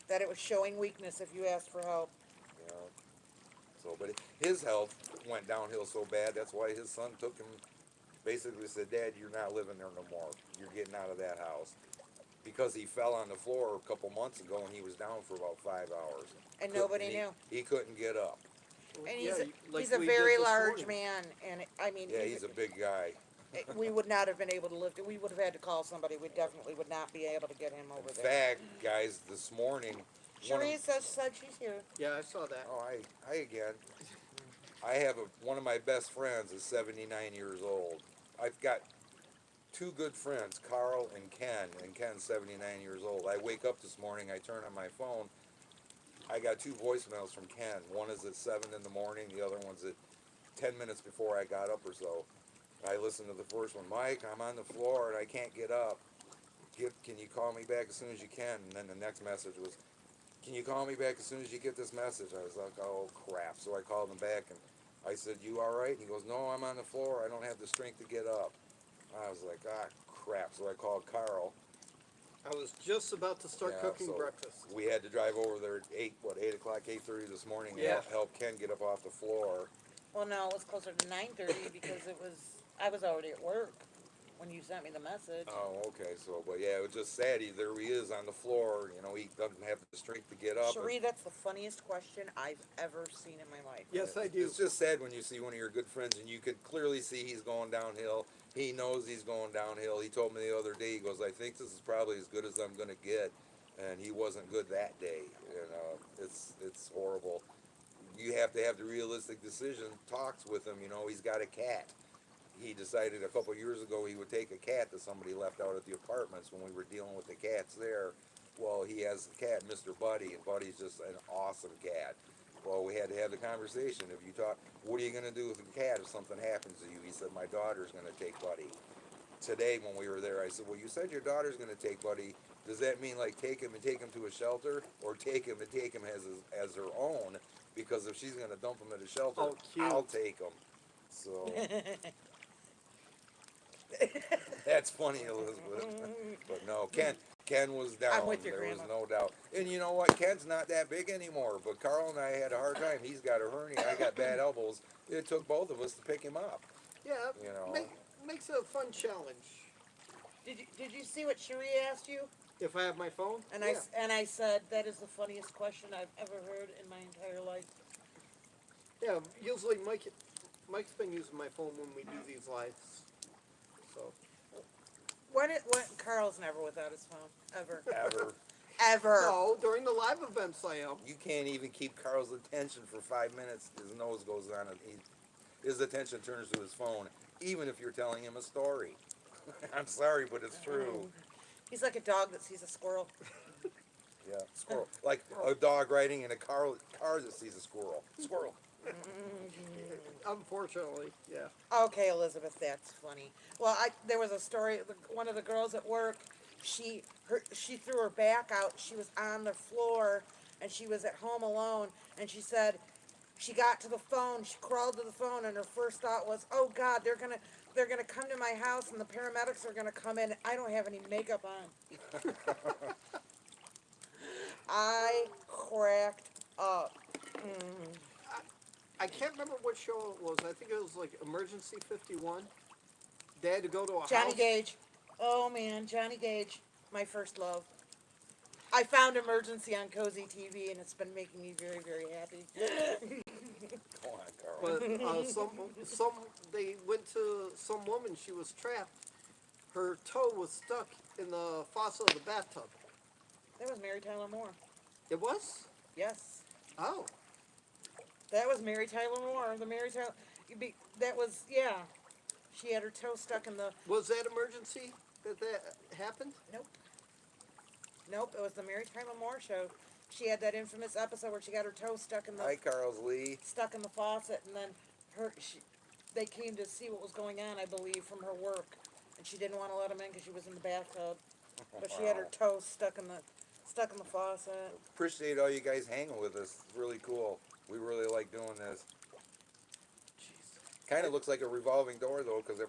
That it was showing weakness if you asked for help. you know. So, but his health went downhill so bad. That's why his son took him. Basically said, "Dad, you're not living there no more. You're getting out of that house." Because he fell on the floor a couple months ago and he was down for about 5 hours. And nobody he, knew. He couldn't get up. And Yeah, like he's a we did very this large morning. man, and I mean, Yeah, he's a big guy. we would not have been able to lift it. We would have had to call somebody. We definitely would not be able to get him over In there. fact, guys, this morning. Cherie said she's here. Yeah, I saw that. Oh, hi again. I have one of my best friends is 79 years old. I've got two good friends, Carl and Ken, and Ken's 79 years old. I wake up this morning, I turn on my phone, I got two voicemails from Ken. One is at 7 in the morning, the other one's at 10 minutes before I got up or so. I listened to the first one, Mike, I'm on the floor and I can't get up. Can you call me back as soon as you can? And then the next message was, can you call me back as soon as you get this message? I was like, oh crap. So I called him back and I said, you all right? And he goes, no, I'm on the floor. I don't have the strength to get up. I was like, ah, crap. So I called Carl. I was just about to start Yeah, cooking so breakfast. We had to drive over there at 8 o'clock, 8:30 this morning and Yeah. help Ken get up off the floor. Well, no, it was closer to 9:30 because I was already at work when you sent me the message. Oh, okay. So, but yeah, it was just sad. There he is on the floor. He doesn't have the strength to get up. Cherie, that's the funniest question I've ever seen in my life. Yes, I do. It's just sad when you see one of your good friends and you could clearly see he's going downhill. He knows he's going downhill. He told me the other day, he goes, I think this is probably as good as I'm going to get. And he wasn't good that day. It's horrible. You have to have the realistic decision, talks with him. He's got a cat. He decided a couple years ago he would take a cat that somebody left out at the apartments when we were dealing with the cats there. Well, he has a cat, Mr. Buddy, and Buddy's just an awesome cat. Well, we had to have the conversation. If you talk, what are you going to do with the cat if something happens to you? He said, my daughter's going to take Buddy. Today when we were there, I said, well, you said your daughter's going to take Buddy. Does that mean like take him and take him to a shelter, or take him and take him as her own? Because if she's going to dump him at a shelter, Oh, cute. I'll take him. So that's funny, Elizabeth. But no, Ken was down. I'm with you, there Grandma. was no doubt. And you know what? Ken's not that big anymore. But Carl and I had a hard time. He's got a hernia. I got bad elbows. It took both of us to pick him up. Yeah, You know. makes it a fun challenge. Did you see what Cherie asked you? If I have my phone? And Yeah. I said that is the funniest question I've ever heard in my entire life. Yeah, usually Mike's been using my phone when we do these lives. So, When Carl's never without his phone ever. Ever. Ever. no, during the live events I am. You can't even keep Carl's attention for 5 minutes. His nose goes on and his attention turns to his phone, even if you're telling him a story. I'm sorry, but it's true. He's like a dog that sees a squirrel. Yeah, squirrel. Like a dog riding in a car that sees a squirrel. Squirrel. Unfortunately, yeah. Okay, Elizabeth, that's funny. Well, there was a story. One of the girls at work, she threw her back out. She was on the floor, and she was at home alone. And she said, she got to the phone. She crawled to the phone, and her first thought was, "Oh God, they're gonna come to my house, and the paramedics are gonna come in. I don't have any makeup on." I cracked up. I can't remember what show it was. I think it was like Emergency 51. They had to go to a Johnny house. Gage. Oh man, Johnny Gage, my first love. I found Emergency on Cozy TV, and it's been making me very, very happy. Go on, Carl. But some they went to some woman. She was trapped. Her toe was stuck in the faucet of the bathtub. That was Mary Tyler Moore. It was. Yes. Oh, That was Mary Tyler Moore. The Mary Tyler. That was, yeah. She had her toe stuck in the. was that emergency that happened? Nope. Nope. It was the Mary Tyler Moore show. She had that infamous episode where she got her toe stuck in the Hi, Carl's Lee. faucet, and then they came to see what was going on, I believe, from her work, and she didn't want to let them in because she was in the bathtub, but she had her toe stuck in the faucet. Appreciate all you guys hanging with us. It's really cool. We really like doing this. Kind of looks like a revolving door though, because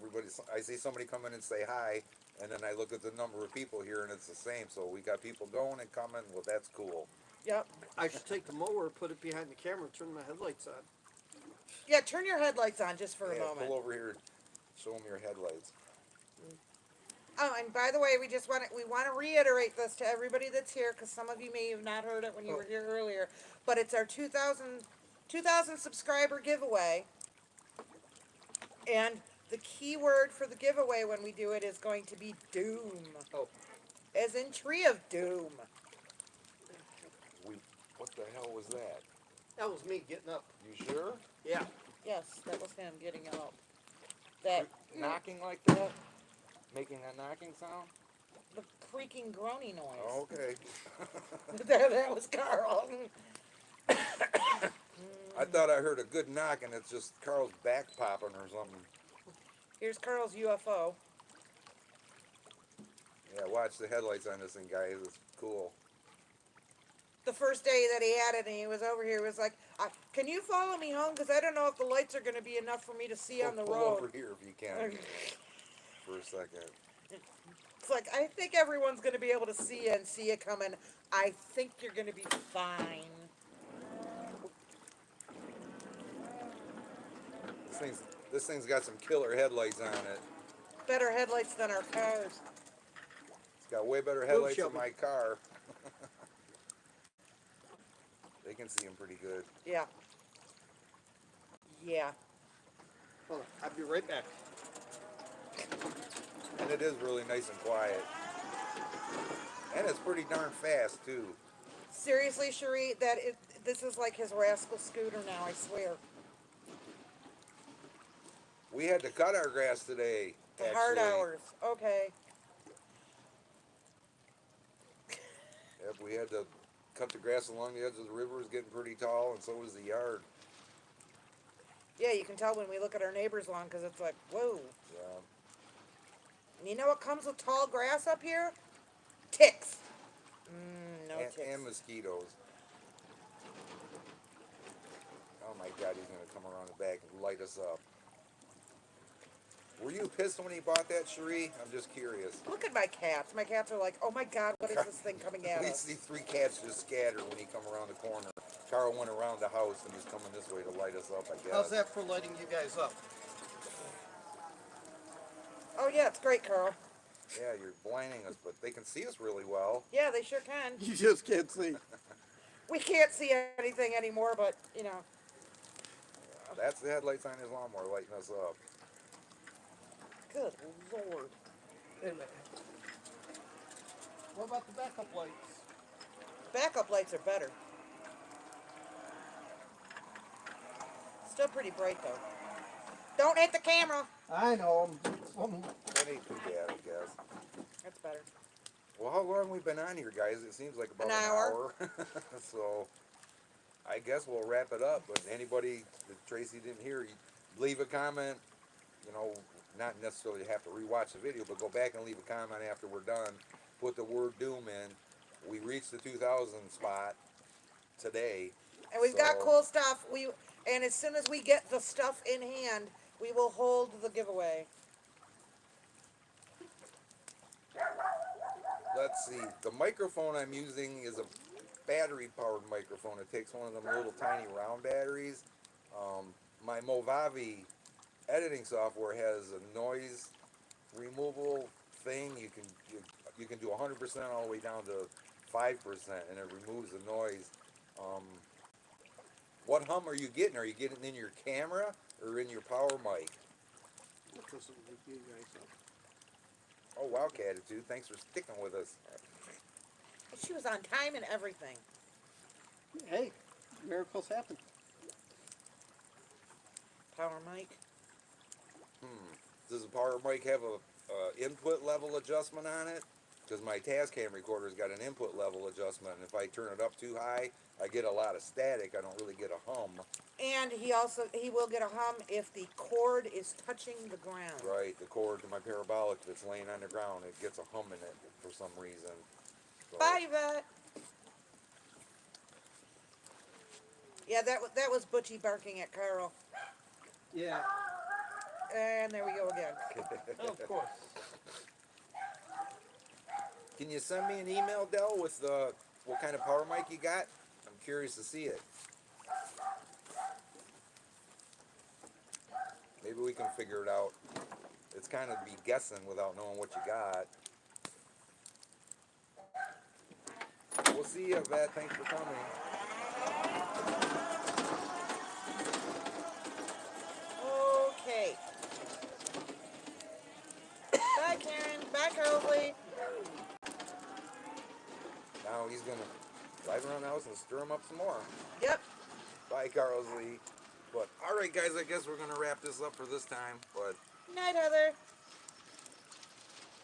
I see somebody come in and say hi, and then I look at the number of people here, and it's the same. So we got people going and coming. Well, that's cool. Yep. I should take the mower, put it behind the camera, and turn my headlights on. Yeah, turn your headlights on just for a Yeah, moment. pull over here and show them your headlights. Oh, and by the way, we want to reiterate this to everybody that's here, because some of you may have not heard it when you were here earlier, but it's our 2,000 subscriber giveaway, and the key word for the giveaway when we do it is going to be doom, Oh, as in Tree of Doom. What the hell was that? that was me getting up. You sure? Yeah. Yes, that was him getting up. That Knocking like that? Making that knocking sound? the creaking, groany noise. Oh, okay. that was Carl. I thought I heard a good knock, and it's just Carl's back popping or something. Here's Carl's UFO. Yeah, watch the headlights on this thing, guys. It's cool. The first day that he had it and he was over here, he was like, can you follow me home? Because I don't know if the lights are going to be enough for me to see on the Pull road. over here if you can for a second. It's like, I think everyone's going to be able to see you and see you coming. I think you're going to be fine. This thing's got some killer headlights on it. Better headlights than our cars. It's got way better headlights than Shelby. my car. They can see them pretty good. Yeah. Yeah. Hold on, I'll be right back. And it is really nice and quiet. And it's pretty darn fast, too. Seriously, Cherie, this is like his rascal scooter now, I swear. We had to cut our grass today. The hard actually. hours. Okay. Yep, we had to cut the grass along the edge of the river. It's getting pretty tall, and so was the yard. Yeah, you can tell when we look at our neighbor's lawn because it's like, whoa. Yeah. And you know what comes with tall grass up here? Ticks. No ticks. And mosquitoes. Oh my God, he's gonna come around the back and light us up. Were you pissed when he bought that, Cherie? I'm just curious. Look at my cats. My cats are like, oh my God, what is this thing coming at We us? see 3 cats just scattered when he come around the corner. Carl went around the house and he's coming this way to light us up, I guess. How's that for lighting you guys up? Oh yeah, it's great, Carl. Yeah, you're blinding us, but they can see us really well. Yeah, they sure can. You just can't see. We can't see anything anymore, but, you know. That's the headlights on his lawnmower lighting us up. Good Lord. Wait a minute. What about the backup lights? Backup lights are better. Still pretty bright, though. Don't hit the camera. I know. That ain't too bad, I guess. That's better. Well, how long we been on here, guys? It seems like about An an hour. hour. So, I guess we'll wrap it up. But anybody that Tracy didn't hear, you leave a comment. You know, not necessarily have to rewatch the video, but go back and leave a comment after we're done. Put the word doom in. We reached the 2,000 spot today. And we've got So- cool stuff. And as soon as we get the stuff in hand, we will hold the giveaway. Let's see. The microphone I'm using is a battery-powered microphone. It takes one of them little tiny round batteries. My Movavi editing software has a noise removal thing. You can do 100% all the way down to 5%, and it removes the noise. What hum are you getting? Are you getting in your camera or in your power mic? This will wake you guys up. Oh, Wildcat Attitude, thanks for sticking with us. She was on time and everything. Hey, miracles happen. Power mic. Does the power mic have a input level adjustment on it? Because my Tascam recorder's got an input level adjustment, and if I turn it up too high, I get a lot of static. I don't really get a hum. And he will get a hum if the cord is touching the ground. Right, the cord to my parabolic that's laying on the ground, it gets a hum in it for some reason. So, Bye, Vet. Yeah, that was Butchie barking at Carl. Yeah, And there we go again. of course. Can you send me an email, Del, with what kind of power mic you got? I'm curious to see it. Maybe we can figure it out. It's kind of be guessing without knowing what you got. We'll see you, Vet. Thanks for coming. Okay. Bye, Karen. Bye, Carly. Now he's going to drive around the house and stir him up some more. Yep. Bye, Carlsley. But, all right, guys, I guess we're going to wrap this up for this time. But Night, Heather.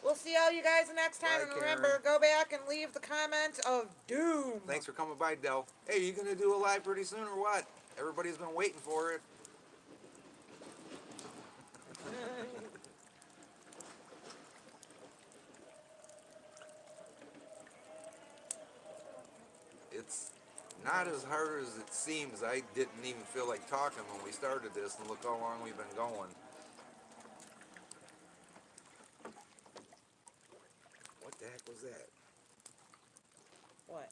We'll see all you guys next time. Bye, And remember, Karen. go back and leave the comment of doom. thanks for coming by, Del. Hey, you going to do a live pretty soon or what? Everybody's been waiting for it. It's not as hard as it seems. I didn't even feel like talking when we started this, and look how long we've been going. What the heck was that? What?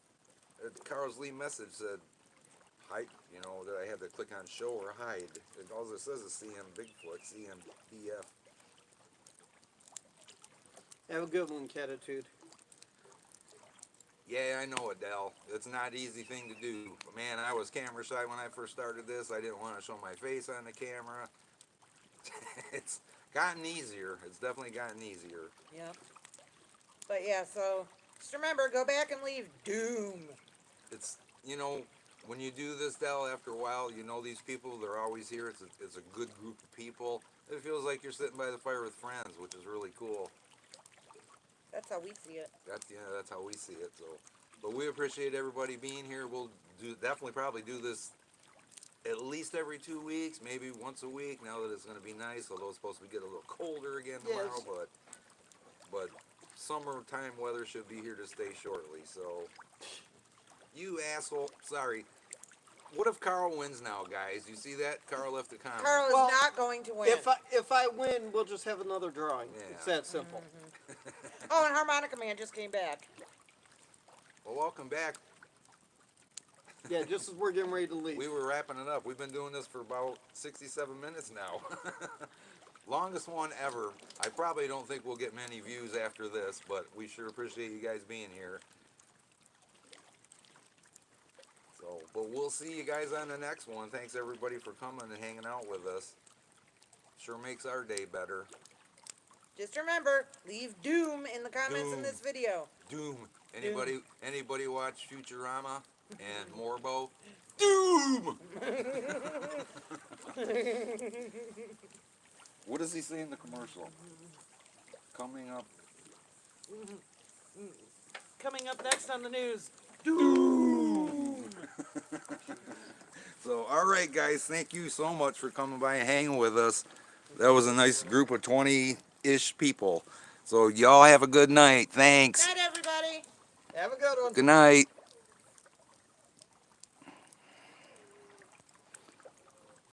Carl's Lee message said, hide, you know, that I had to click on show or hide. And all it says is CM Bigfoot, CM BF. Have a good one, Catitude. Yeah, I know, Adele. It's not an easy thing to do. But man, I was camera shy when I first started this. I didn't want to show my face on the camera. It's gotten easier. It's definitely gotten easier. Yep. But yeah, so just remember, go back and leave doom. It's, you know, when you do this, Del, after a while, you know these people, they're always here. It's a good group of people. It feels like you're sitting by the fire with friends, which is really cool. That's how we see it. That's how we see it. So, but we appreciate everybody being here. We'll definitely probably do this at least every 2 weeks, maybe once a week. Now that it's going to be nice, although it's supposed to get a little colder again tomorrow, Yes. but summertime weather should be here to stay shortly. So, you asshole, sorry. What if Carl wins now, guys? You see that? Carl left a comment. Carl is Well, not going to win. If I win, we'll just have another drawing. Yeah. It's that simple. Oh, and Harmonica Man just came back. Well, welcome back. Yeah, just as we're getting ready to leave. We were wrapping it up. We've been doing this for about 67 minutes now. Longest one ever. I probably don't think we'll get many views after this, but we sure appreciate you guys being here. So, but we'll see you guys on the next one. Thanks everybody for coming and hanging out with us. Sure makes our day better. Just remember, leave doom in the comments in Doom. this video. Doom. Anybody watch Futurama and Morbo? Doom! What does he say in the commercial? Coming up. Coming up next on the news. Doom! So, all right, guys, thank you so much for coming by and hanging with us. That was a nice group of 20-ish people. So, y'all have a good night. Thanks. Night, everybody. Have a good one. Good night.